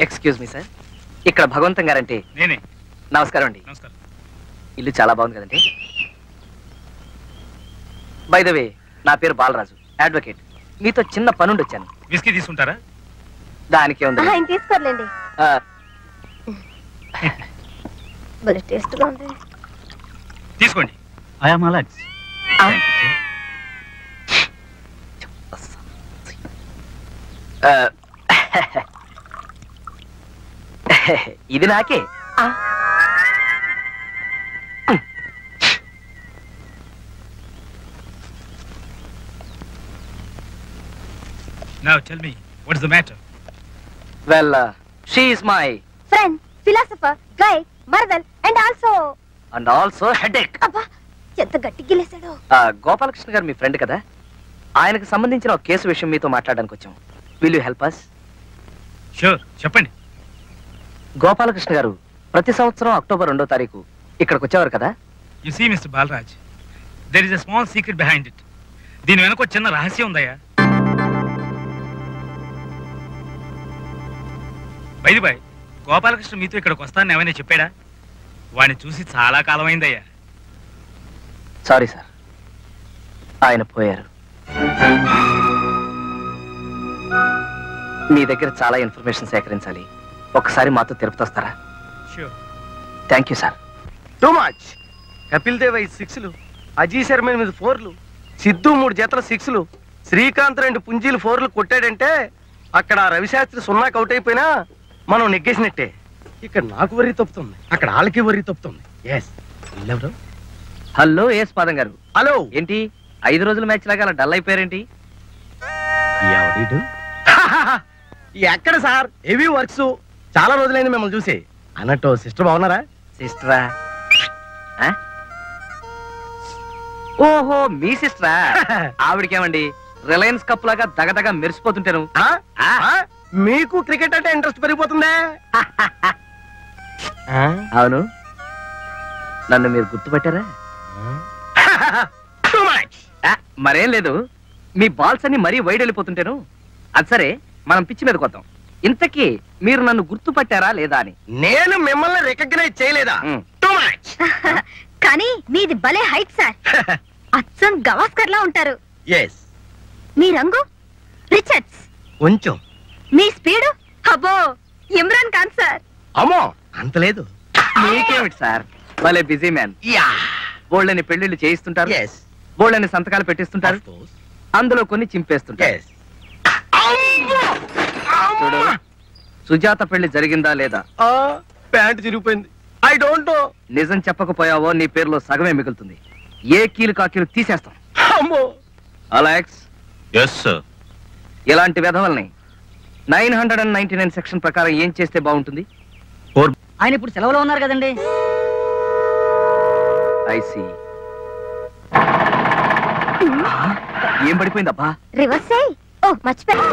ఎక్స్క్యూజ్ మీ సార్, ఇక్కడ భగవంతం గారంటే నేనే. నమస్కారం అండి. నమస్కారం. ఇల్లు చాలా బాగుంది కదండి. బై ద వే, నా పేరు బాలరాజు, అడ్వకేట్. మీతో చిన్న పనుండి వచ్చాను. విస్కీ తీసుకుంటారా? దానికే ఉంది. ఆయన తీసుకోర్లేండి. భలే టేస్ట్ గా ఉంది. తీసుకోండి. I am Alex. ఇది నాకే. Now tell me, what is the matter? Well, she is my friend, philosopher, guide, mother, and also headache. అబ్బా, ఎంత గట్టి గిలేశాడో. గోపాలకృష్ణ గారు మీ ఫ్రెండ్ కదా, ఆయనకు సంబంధించిన ఒక కేసు విషయం మీతో మాట్లాడడానికి వచ్చాం. Will you help us? Sure, చెప్పండి. గోపాలకృష్ణ గారు ప్రతి సంవత్సరం అక్టోబర్ 2వ తారీఖు ఇక్కడికి వచ్చేవారు కదా. You see mister Balaraj, there is a small secret behind it. దీని వెనక ఒక చిన్న రహస్యం ఉందయ్యా. బైది బాయ్, గోపాలకృష్ణ మీతో ఇక్కడికి వస్తానని ఏమైనా చెప్పాడా? వాడిని చూసి చాలా కాలం అయిందయ్యా. సారీ సార్, ఆయన పోయారు. మీ దగ్గర చాలా ఇన్ఫర్మేషన్ సేకరించాలి. ఒకసారి మాతో తిరుపతి వస్తారా? Sure. Thank you sir. Too much. Kapil Dev 5 6లు, అజీ శర్మ 8 4లు, సిద్ధు 3 జతల 6లు, శ్రీకాంత్ 2 పుంజీలు 4లు కొట్టాడంటే అక్కడ రవిశాస్త్రి 0కి అవుట్ అయిపోయినా మనం నెగ్గేసినట్టే. ఇక్కడ నాకు వరి తప్పుతుంది, అక్కడ వాళ్ళకి వరి తప్పుతుంది. ఎస్. హలో ఎస్ పాదం గారు. హలో. ఏంటి 5 రోజుల మ్యాచ్ లాగా అలా డల్ అయిపోయారేంటి? ఎక్కడ సార్, హెవీ వర్క్స్, చాలా రోజులైంది మిమ్మల్ని చూసి. అన్నట్టు సిస్టర్ బాగున్నారా? సిస్టరా? ఓహో మీ సిస్టరా? ఆవిడకేమండి రిలయన్స్ కప్ లాగా దగదగ మెరిసిపోతుంటాను. మీకు క్రికెట్ అంటే ఇంట్రెస్ట్ పెరిగిపోతుందే. అవును, నన్ను మీరు గుర్తుపట్టారా? మరేం లేదు, మీ బాల్స్ అన్ని మరీ వైడ్ వెళ్ళిపోతుంటాను. అది సరే, మనం పిచ్చి మీద కొత్తాం. ఇంతకీ మీరు నన్ను గుర్తుపట్టారా లేదా అని. నేను మిమ్మల్ని రికగ్నైజ్ చేయలేదా? Too much. కానీ మీది భలే హైట్ సార్. అచ్చం గవాస్కర్ లా ఉంటారు. ఎస్. మీ రంగు రిచర్డ్స్. కొంచెం. మీ స్పీడు అబ్బో ఇమ్రాన్ ఖాన్ సార్. అమ్మో అంత లేదు. మీకేమిటి సార్, భలే బిజీ మ్యాన్. బోళ్ళని పెళ్లిళ్ళు చేయిస్తుంటారు, ఎస్. బోళ్ళని సంతకాలు పెట్టిస్తుంటారు, అందులో కొన్ని చింపేస్తుంటారు. చూడు, సుజాత పెళ్లి జరిగిందా లేదా? ప్యాంట్ చిరిగిపోయింది. I don't know. నిజం చెప్పకపోయావో నీ పేరులో సగమే మిగులుతుంది. ఏ కీలు కాకీలు తీసేస్తాం. అలెక్స్. Yes sir. ఇలాంటి వెధవల్ని 999 సెక్షన్ ప్రకారం ఏం చేస్తే బాగుంటుంది? ఆయన ఇప్పుడు సెలవులో ఉన్నారు కదండి. ఐసి. ఏం పడిపోయిందబ్బా? రివర్స్ అయ్యి. ఓ మర్చిపోయా.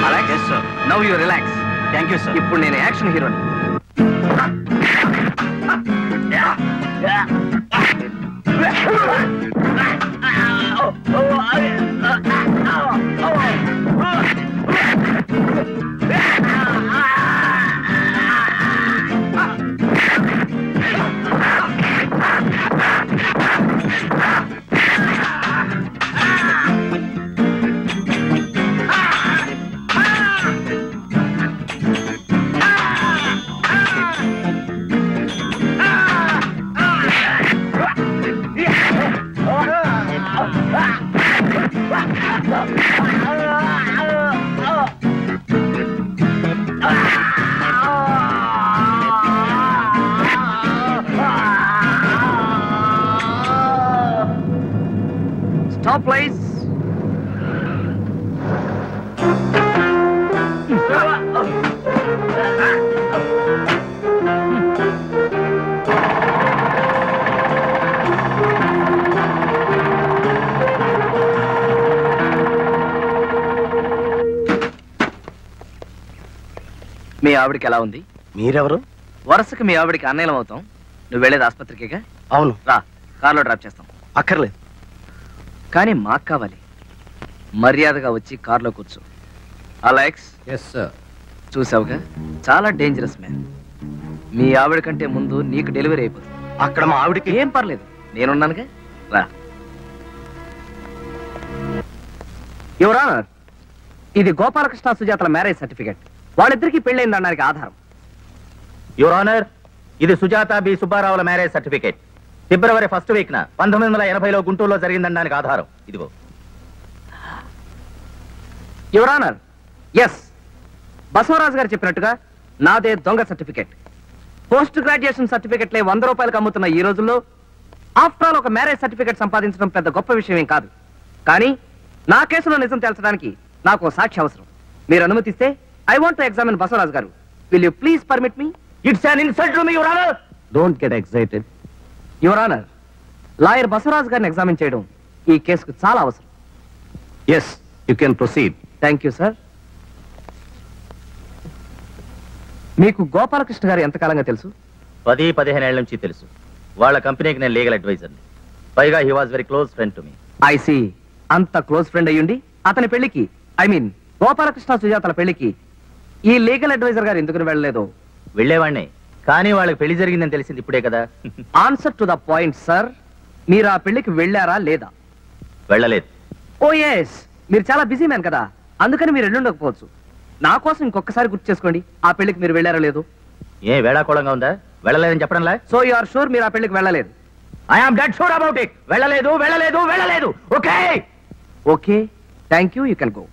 అలాగే sir. Now you relax. Thank you sir. ఇప్పుడు నేను యాక్షన్ హీరోని. Stop, please. మీ ఆవిడికి ఎలా ఉంది? మీరెవరు? వరుసకి మీ ఆవిడికి అన్నయ్యం అవుతాం. నువ్వు వెళ్ళేది ఆసుపత్రికేగా? అవును. రా, కార్లో డ్రాప్ చేస్తాం. అక్కర్లేదు. కానీ మాకు కావాలి. మర్యాదగా వచ్చి కార్లో కూర్చో. అలెక్స్. Yes sir. చూసావుగా, చాలా డేంజరస్ మ్యాన్. మీ ఆవిడ కంటే ముందు నీకు డెలివరీ అయిపోతుంది. అక్కడ మా ఆవిడకి ఏం పర్లేదు, నేనున్నానుగా. రా. యువర్ ఆనర్, ఇది గోపాలకృష్ణ సుజాతల మ్యారేజ్ సర్టిఫికెట్. వాళ్ళిద్దరికీ పెళ్ళైందనడానికి ఆధారం. యువర్ ఆనర్, ఇది సుజాత బి సుబ్బారావుల మ్యారేజ్ సర్టిఫికేట్. ఫిబ్రవరి 1st వీక్న 1980లో గుంటూరులో జరిగిందనడానికి ఆధారం. ఇదిగో. యువర్ ఆనర్, ఎస్, బసవరాజు గారు చెప్పినట్టుగా నాదే దొంగ సర్టిఫికెట్. పోస్ట్ గ్రాడ్యుయేషన్ సర్టిఫికెట్లే 100 రూపాయలకు అమ్ముతున్న ఈ రోజుల్లో ఆఫ్టర్ ఆల్ ఒక మ్యారేజ్ సర్టిఫికెట్ సంపాదించడం పెద్ద గొప్ప విషయం ఏం కాదు. కానీ నా కేసులో నిజం తేల్చడానికి నాకు ఓ సాక్షి అవసరం. మీరు అనుమతిస్తే I want to examine Basavaraju గారు. Will you please permit me? It's an insult to me your honour. Don't get excited. Your honour, lawyer Basavaraju గారిని ఎగ్జామిన్ చేయడం ఈ కేసుకు చాలా అవసరం. Yes, you can proceed. Thank you sir. మీకు గోపాలకృష్ణ గారు ఎంతకాలంగా తెలుసు? 10-15 ఏళ్ల నుంచి తెలుసు. వాళ్ళ కంపెనీకి నేను లీగల్ అడ్వైజర్ని. పైగా he was very close friend to me. I see. అంత క్లోజ్ ఫ్రెండ్ అయ్యుండి అతని పెళ్లికి, ఐ మీన్ గోపాలకృష్ణ సుజాతల పెళ్లికి ఈ లీగల్ అడ్వైజర్ గారు ఎందుకు వెళ్ళలేదు? వెళ్ళేవాడిని, కానీ వాళ్ళకి పెళ్లి జరిగిందని తెలిసింది ఇప్పుడే కదా. Answer to the point sir. మీరు ఆ పెళ్లికి వెళ్ళారా లేదా? వెళ్ళలేదు. ఓ ఎస్, మీరు చాలా బిజీ మ్యాన్ కదా, అందుకని మీరు వెళ్ళుండకపోవచ్చు. నా కోసం ఇంకొకసారి గుర్తు చేసుకోండి, ఆ పెళ్లికి మీరు వెళ్ళారో లేదు. ఏ వేళాకోళంగా ఉందా? వెళ్ళలేదని చెప్పడంలే. సో యు ఆర్ షూర్ మీరు ఆ పెళ్లికి వెళ్ళలేదు? I'm dead sure about it. వెళ్ళలేదు వెళ్ళలేదు వెళ్ళలేదు. Okay okay, thank you, you can go.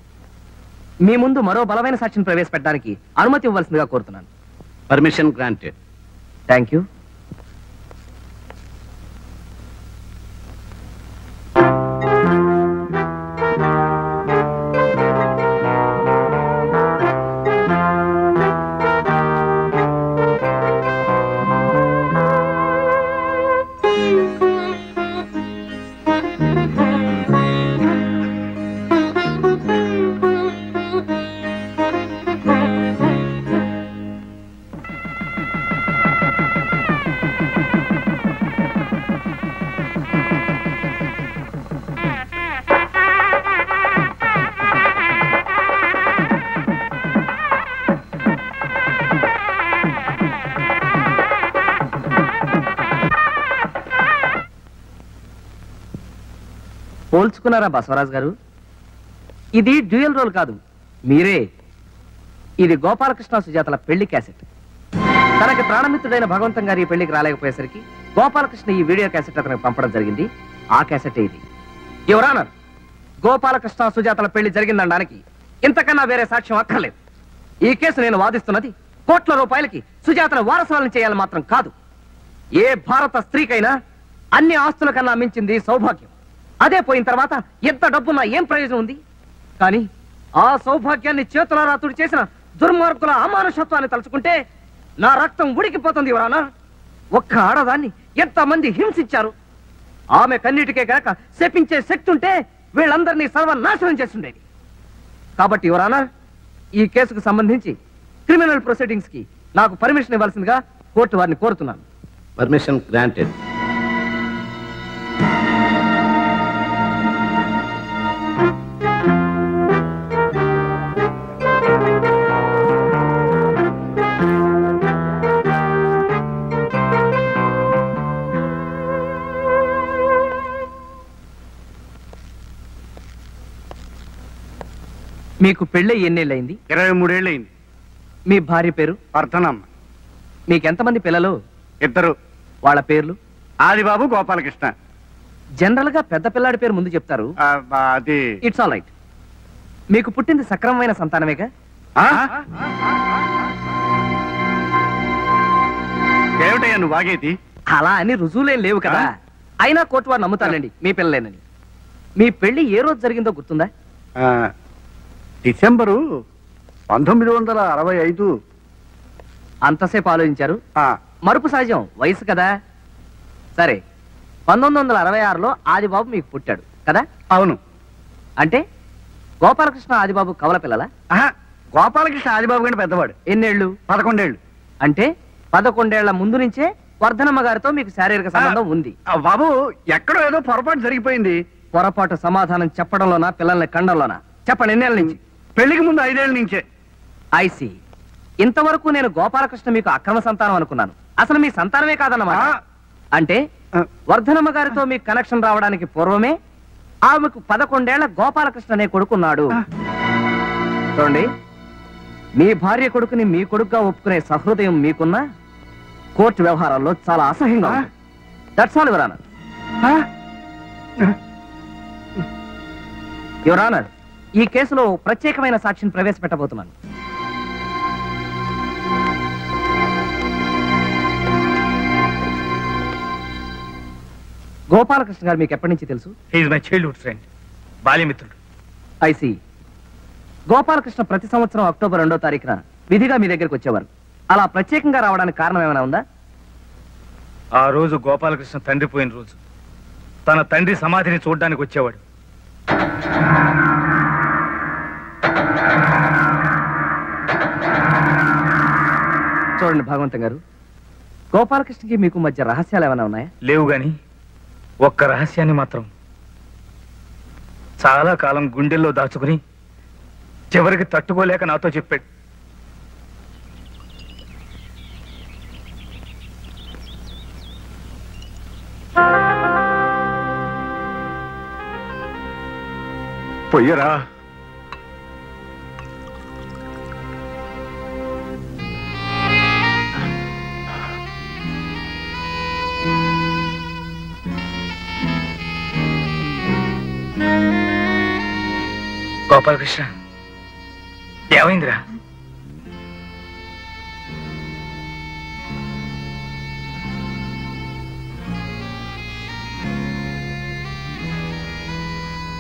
మీ ముందు మరో బలమైన సాక్షిని ప్రవేశపెట్టడానికి అనుమతి ఇవ్వాల్సిందిగా కోరుతున్నాను. Permission granted. Thank you. పోల్చుకున్నారా బసవరాజు గారు? ఇది డ్యూయల్ రోల్ కాదు, మీరే. ఇది గోపాలకృష్ణ సుజాతల పెళ్లి క్యాసెట్. తనకి ప్రాణమిత్రుడైన భగవంతం గారి ఈ పెళ్లికి రాలేకపోయేసరికి గోపాలకృష్ణ ఈ వీడియో క్యాసెట్ అతనికి పంపడం జరిగింది. ఆ క్యాసెట్ ఇది. యువర్ ఆనర్, గోపాలకృష్ణ సుజాతల పెళ్లి జరిగిందనడానికి ఇంతకన్నా వేరే సాక్ష్యం అక్కర్లేదు. ఈ కేసు నేను వాదిస్తున్నది కోట్ల రూపాయలకి సుజాతను వారసులను చేయాలని మాత్రం కాదు. ఏ భారత స్త్రీకైనా అన్ని ఆస్తుల కన్నా మించింది సౌభాగ్యం. అదే పోయిన తర్వాత ఎంత డబ్బున్నా ఏం ప్రయోజనం ఉంది? కానీ ఆ సౌభాగ్యాన్ని చేతులారా తుడి చేసిన దుర్మార్గుల అమానుషత్వాన్ని తలుచుకుంటే నా రక్తం ఉడికిపోతుంది. ఎవరన్నా ఒక్క ఆడదాన్ని ఎంతమంది హింసించారు. ఆమె కన్నిటికే కాక శపించే శక్తి ఉంటే వీళ్ళందరినీ సర్వనాశనం చేస్తుండేది. కాబట్టి ఎవరన్నా ఈ కేసుకు సంబంధించి క్రిమినల్ ప్రొసీడింగ్స్ కి నాకు పర్మిషన్ ఇవ్వాల్సిందిగా కోర్టు వారిని కోరుతున్నాను. Permission granted. మీకు పెళ్ళి ఎన్నేళ్ళయింది? 23 ఏళ్ళయింది. మీ భార్య పేరు? వర్ధనమ్మ. మీకెంతమంది పిల్లలు? 2. వాళ్ళ పేర్లు? ఆదిబాబు, గోపాలకృష్ణ. జనరల్ గా పెద్ద పిల్లాడి పేరు ముందు చెప్తారు. అది ఇట్స్ ఆల్ రైట్. మీకు పుట్టింది సక్రమమైన సంతానమేగా? ఏమిటయ్యా నువ్వు వాగేది? అలా అని రుజువులేం లేవు కదా. అయినా కోర్టు వారు నమ్ముతారండి మీ పిల్లలేనని. మీ పెళ్లి ఏ రోజు జరిగిందో గుర్తుందా? డిసెంబరు 1965. అంతసేపు ఆలోచించారు? మరుపు సహజం, వయసు కదా. సరే, 1966లో ఆదిబాబు మీకు పుట్టాడు కదా? అవును. అంటే గోపాలకృష్ణ ఆదిబాబు కవల పిల్లలా? గోపాలకృష్ణ ఆదిబాబు కంటే పెద్దవాడు. ఎన్నేళ్లు? 11 ఏళ్ళు. అంటే 11 ఏళ్ల ముందు నుంచే వర్ధనమ్మ గారితో మీకు శారీరక సంబంధం ఉంది. బాబు, ఎక్కడో ఏదో పొరపాటు జరిగిపోయింది. పొరపాటు సమాధానం చెప్పడంలోనా పిల్లల్ని కండంలోనా? చెప్పండి, ఎన్నేళ్ల నుంచి? పెళ్లికి ముందు 5 ఏళ్ల నుంచే. ఐసి. ఇంతవరకు నేను గోపాలకృష్ణ మీకు అక్రమ సంతానం అనుకున్నాను. అసలు మీ సంతానమే కాదన్నమాట. అంటే వర్ధనమ్మ గారితో మీకు కనెక్షన్ రావడానికి పూర్వమే ఆమెకు 11 ఏళ్ల గోపాలకృష్ణ అనే కొడుకున్నాడు. చూడండి, మీ భార్య కొడుకుని మీ కొడుకుగా ఒప్పుకునే సహృదయం మీకున్నా కోర్టు వ్యవహారాల్లో చాలా అసహ్యంగా ఉంది. That's all your honour. Your honour, ఈ కేసులో ప్రత్యేకమైన సాక్షిని ప్రవేశపెట్టబోతున్నాను. గోపాలకృష్ణ గారు మీకు ఎప్పటి నుంచి తెలుసు? హీఈస్ మై చైల్డ్హుడ్ ఫ్రెండ్, బాల్యమిత్రుడు. ఐసి. గోపాలకృష్ణ ప్రతి సంవత్సరం అక్టోబర్ 2వ తారీఖున విధిగా మీ దగ్గరికి వచ్చేవారు. అలా ప్రత్యేకంగా రావడానికి కారణం ఏమైనా ఉందా? ఆ రోజు గోపాలకృష్ణ తండ్రి పోయిన రోజు. తన తండ్రి సమాధిని చూడడానికి వచ్చేవాడు. చూడండి భగవంతం గారు, గోపాలకృష్ణకి మీకు మధ్య రహస్యాలు ఏమైనా ఉన్నాయా? లేవు గాని ఒక్క రహస్యాన్ని మాత్రం చాలా కాలం గుండెల్లో దాచుకుని చివరికి తట్టుకోలేక నాతో చెప్పాడు. పొయ్యరా. గోపాలకృష్ణ, ఏమైందిరా?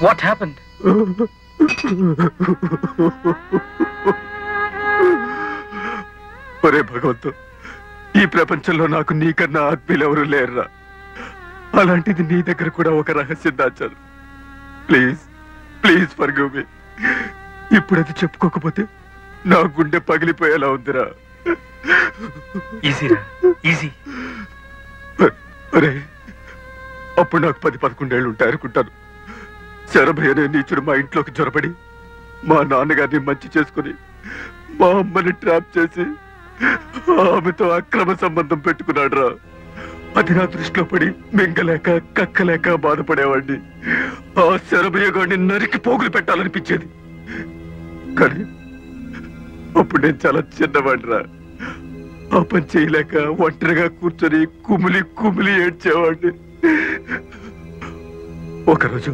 What happened? ఒరే భగవంతు, ఈ ప్రపంచంలో నాకు నీకన్నా ఆత్మీయులు ఎవరు లేరురా. అలాంటిది నీ దగ్గర కూడా ఒక రహస్యం దాచాను. Please please forgive me. ఇప్పుడు అది చెప్పుకోకపోతే నా గుండె పగిలిపోయేలా ఉందిరా. ఈజీరా, ఈజీ. అరే, అప్పుడు నాకు 10-11 ఏళ్ళు ఉంటాయి అనుకుంటాను. శరభయ్య అనే నీచుడు మా ఇంట్లోకి జొరబడి మా నాన్నగారిని మంచి చేసుకుని మా అమ్మని ట్రాప్ చేసి ఆమెతో అక్రమ సంబంధం పెట్టుకున్నాడు రా. అది నా దృష్టిలో పడి మింగలేక కక్కలేక బాధపడేవాడిని. ఆ శరభయ్య గారిని నరికి పోగులు పెట్టాలనిపించేది. కానీ అప్పుడు నేను చాలా చిన్నవాడిరా. ఆ పని చేయలేక ఒంటరిగా కూర్చొని కుమిలి కుమిలి ఏడ్చేవాడిని. ఒకరోజు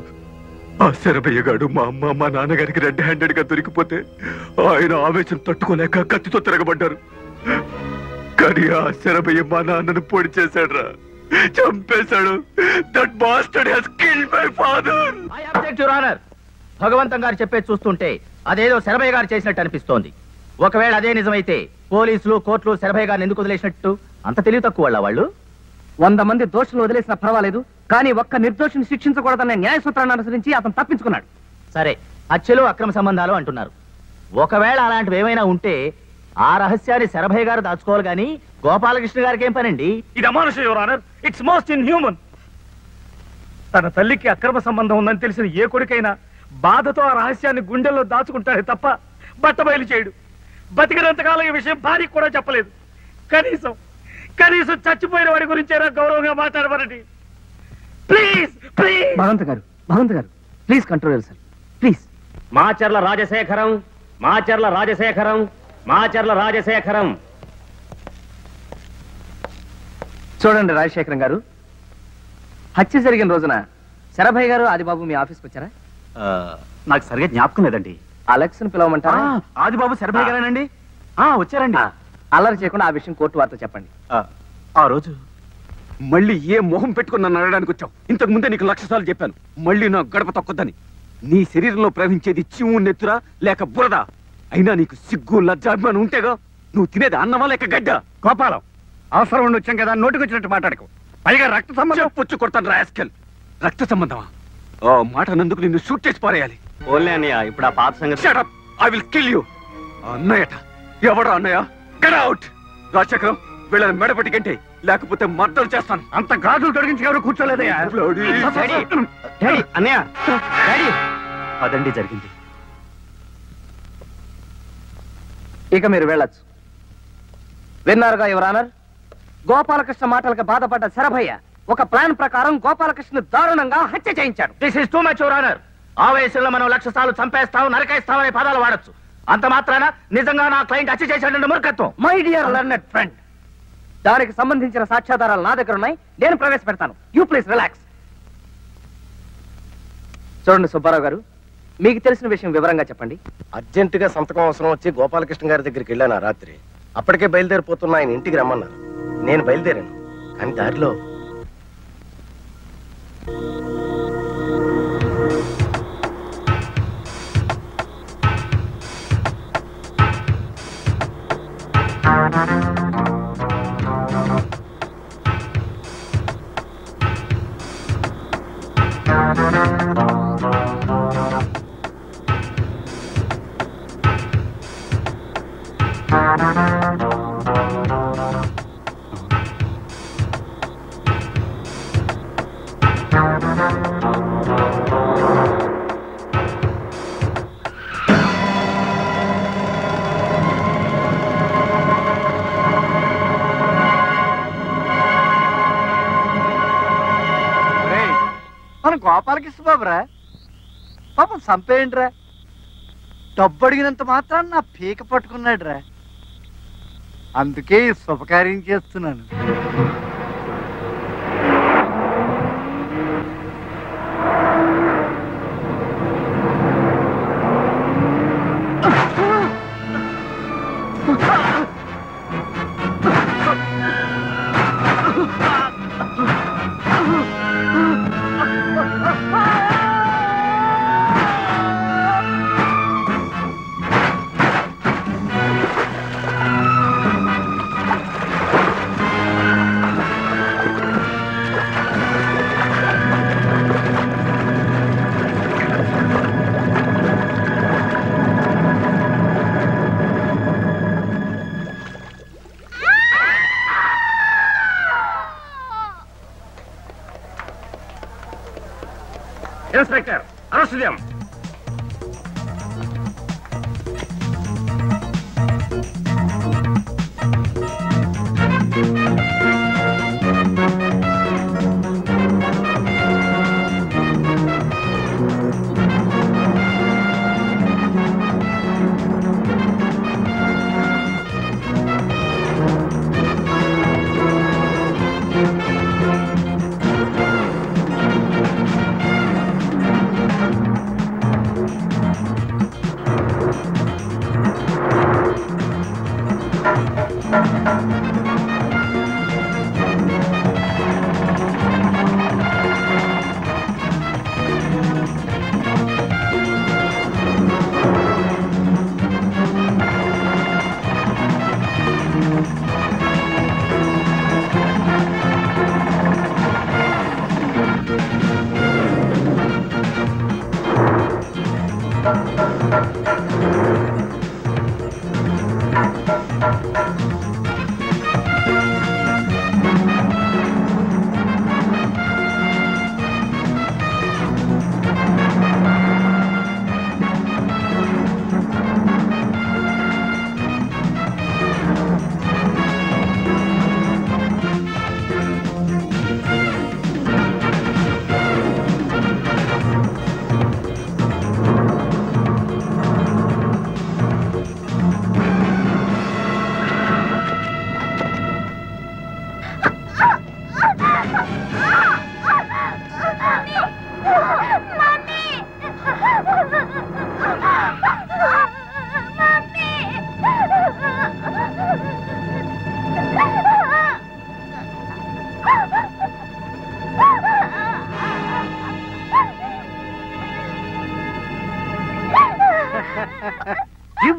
ఆ శరభయ్య గారు మా అమ్మ మా నాన్నగారికి రెడ్ హ్యాండెడ్ గా దొరికిపోతే ఆయన ఆవేశం తట్టుకోలేక కత్తితో తిరగబడ్డారు. కానీ ఆ శరభయ్య మా నాన్నను పొడి చేశాడు రా, చంపేశాడు. That bastard has killed my father. I object your honour. Bhagavantam గారు చెప్పేది చూస్తుంటే అదేదో శరభయ్య గారు చేసినట్టు అనిపిస్తోంది. ఒకవేళ అదే నిజమైతే పోలీసులు కోర్టులు శరభయ్య గారిని ఎందుకు వదిలేసినట్టు? అంత తెలివి తక్కువ వాళ్ళు. 100 మంది దోషులు వదిలేసినా పర్వాలేదు, కానీ ఒక్క నిర్దోషిని శిక్షించకూడదనే న్యాయ సూత్రాన్ని అనుసరించి అతను తప్పించుకున్నాడు. సరే, హత్యలు అక్రమ సంబంధాలు అంటున్నారు. ఒకవేళ అలాంటివి ఏమైనా ఉంటే ఆ రహస్యాన్ని శరభయ్య గారు దాచుకోవాలి గాని గోపాలకృష్ణ గారికి ఏం పనండి? ఇది అమానుషం your honour. It's most inhuman. తన తల్లికి అక్రమ సంబంధం ఉందని తెలిసిన ఏ కొడుకైనా బాధతో ఆ రహస్యాన్ని గుండెల్లో దాచుకుంటాడే తప్ప బట్టబయలు చేయడు. బతికినంతకాలం ఈ విషయం భార్యకి కూడా చెప్పలేదు. కనీసం చచ్చిపోయిన వాడి గురించేనా గౌరవంగా మాట్లాడమనండి. Please please. భగవంత్ గారు please control sir, please. Macherla Rajasekharam, Macherla Rajasekharam, Macherla Rajasekharam. చూడండి రాజశేఖరం గారు, హత్య జరిగిన రోజున శరభయ్య గారు ఆదిబాబు మీ ఆఫీస్కి వచ్చారా? నాకు సరిగా జ్ఞాపకం లేదండి. అలెక్స్ ని పిలవమంటారా? ఆదిబాబు శరభయ్య గారేనండి. వచ్చారండి. అల్లరి చేయకుండా ఆ విషయం కోర్టు వారితో చెప్పండి. ఆ రోజు మళ్ళీ ఏ మొహం పెట్టుకుని నన్ను అడగడానికి వచ్చావు? ఇంతకు ముందే నీకు 1,00,000 సార్లు చెప్పాను, మళ్ళీ నా గడప తొక్కొద్దని. నీ శరీరంలో ప్రవహించేది చిమ్ము నెత్తురా లేక బురద? అయినా నీకు సిగ్గు లజ్జాభిమానం ఉంటేగా. నువ్వు తినేది అన్నమా లేక గడ్డ? గోపాలం, అవసరం ఉండి వచ్చాం కదా, నోటికొచ్చినట్టు మాట్లాడకు. పైగా రక్త సంబంధం పుచ్చు కొడతాను రాస్కెల్. రక్త సంబంధమా? ఆ మాట నందుకు నిన్ను షూట్ చేసి పారేయాలి. ఓన్లీ అన్నయ్య, ఇప్పుడు ఆ పాత సంగతి. Shut up! I will kill you. అన్నయ్యట? ఎవడా అన్నయ్య? Get out! రాజశేఖరం, వీళ్ళని మెడపట్టి కంటే లేకపోతే మర్డర్ చేస్తాను. అంత గాజులు తొడిగించి ఎవరు కూర్చోలేదయ్యా. అన్నయ్య, అదండి జరిగింది. ఇక మీరు వెళ్ళొచ్చు. విన్నారుగా యువర్ ఆనర్, గోపాలకృష్ణ మాటలకు బాధపడ్డ శరభయ్య ఒక ప్లాన్ ప్రకారం గోపాలకృష్ణ దారుణంగా హత్య చేయించాడు. This is too much your honour. ఆవేశంలో మనం 1,00,000 సార్లు చంపేస్తాం, నరకేస్తాం అనే పదాలు వాడచ్చు. అంత మాత్రాన నిజంగా నా క్లయింట్ హత్య చేశాడంటే మూర్ఖత్వం. మై డియర్ లర్నెడ్ ఫ్రెండ్, దానికి సంబంధించిన సాక్ష్యాధారాలు నా దగ్గర ఉన్నాయి, నేను ప్రవేశపెడతాను. You please relax. చూడండి సుబ్బారావు గారు, మీకు తెలిసిన విషయం వివరంగా చెప్పండి. అర్జెంటుగా సంతకం అవసరం వచ్చి గోపాలకృష్ణ గారి దగ్గరికి వెళ్ళాను ఆ రాత్రి. అప్పటికే బయలుదేరిపోతున్న ఆయన ఇంటికి రమ్మన్నారు. నేను బయలుదేరాను, కానీ దారిలో మన గోపాలకృష్ణ బాబురా, పాపం చంపేయండిరా. డబ్బు అడిగినంత మాత్రాన్ని నా పీక పట్టుకున్నాడురా. అందుకే ఈ శుభకార్యం చేస్తున్నాను. Inspector, arrest them.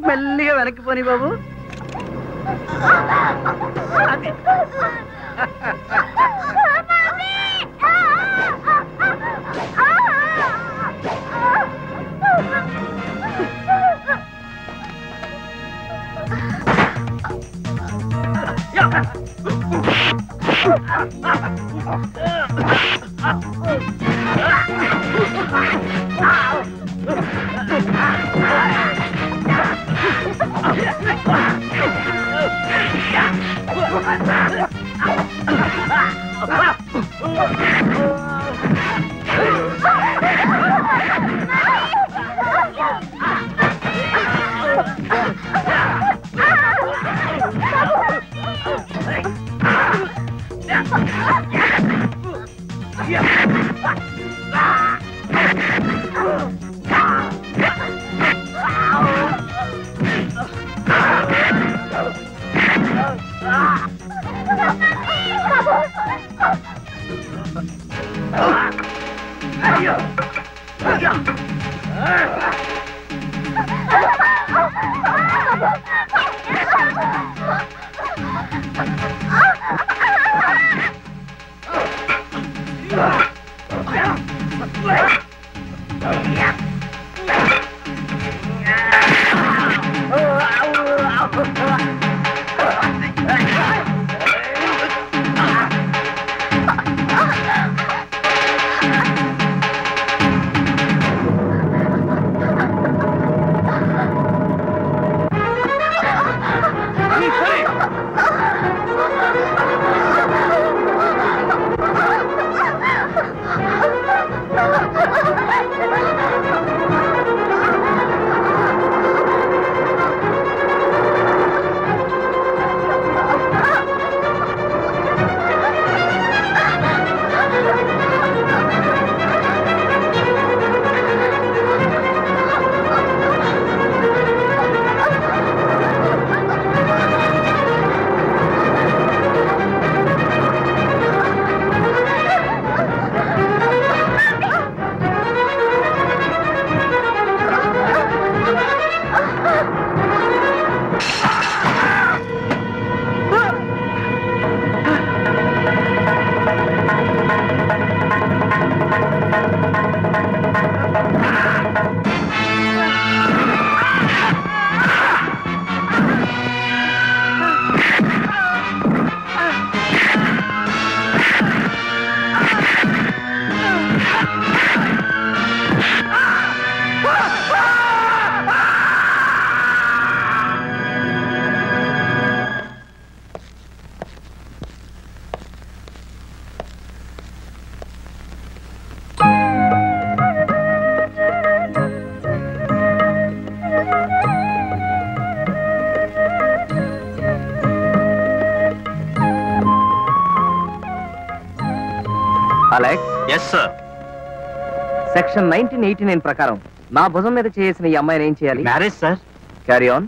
మెల్లిగా వెనక్కి పోని బాబు. అలెక్స్. Yes sir. సెక్షన్ 1989 ప్రకారం నా భుజం మీద చేసిన ఈ అమ్మాయిని ఏం చేయాలి? Marriage sir. Carry on.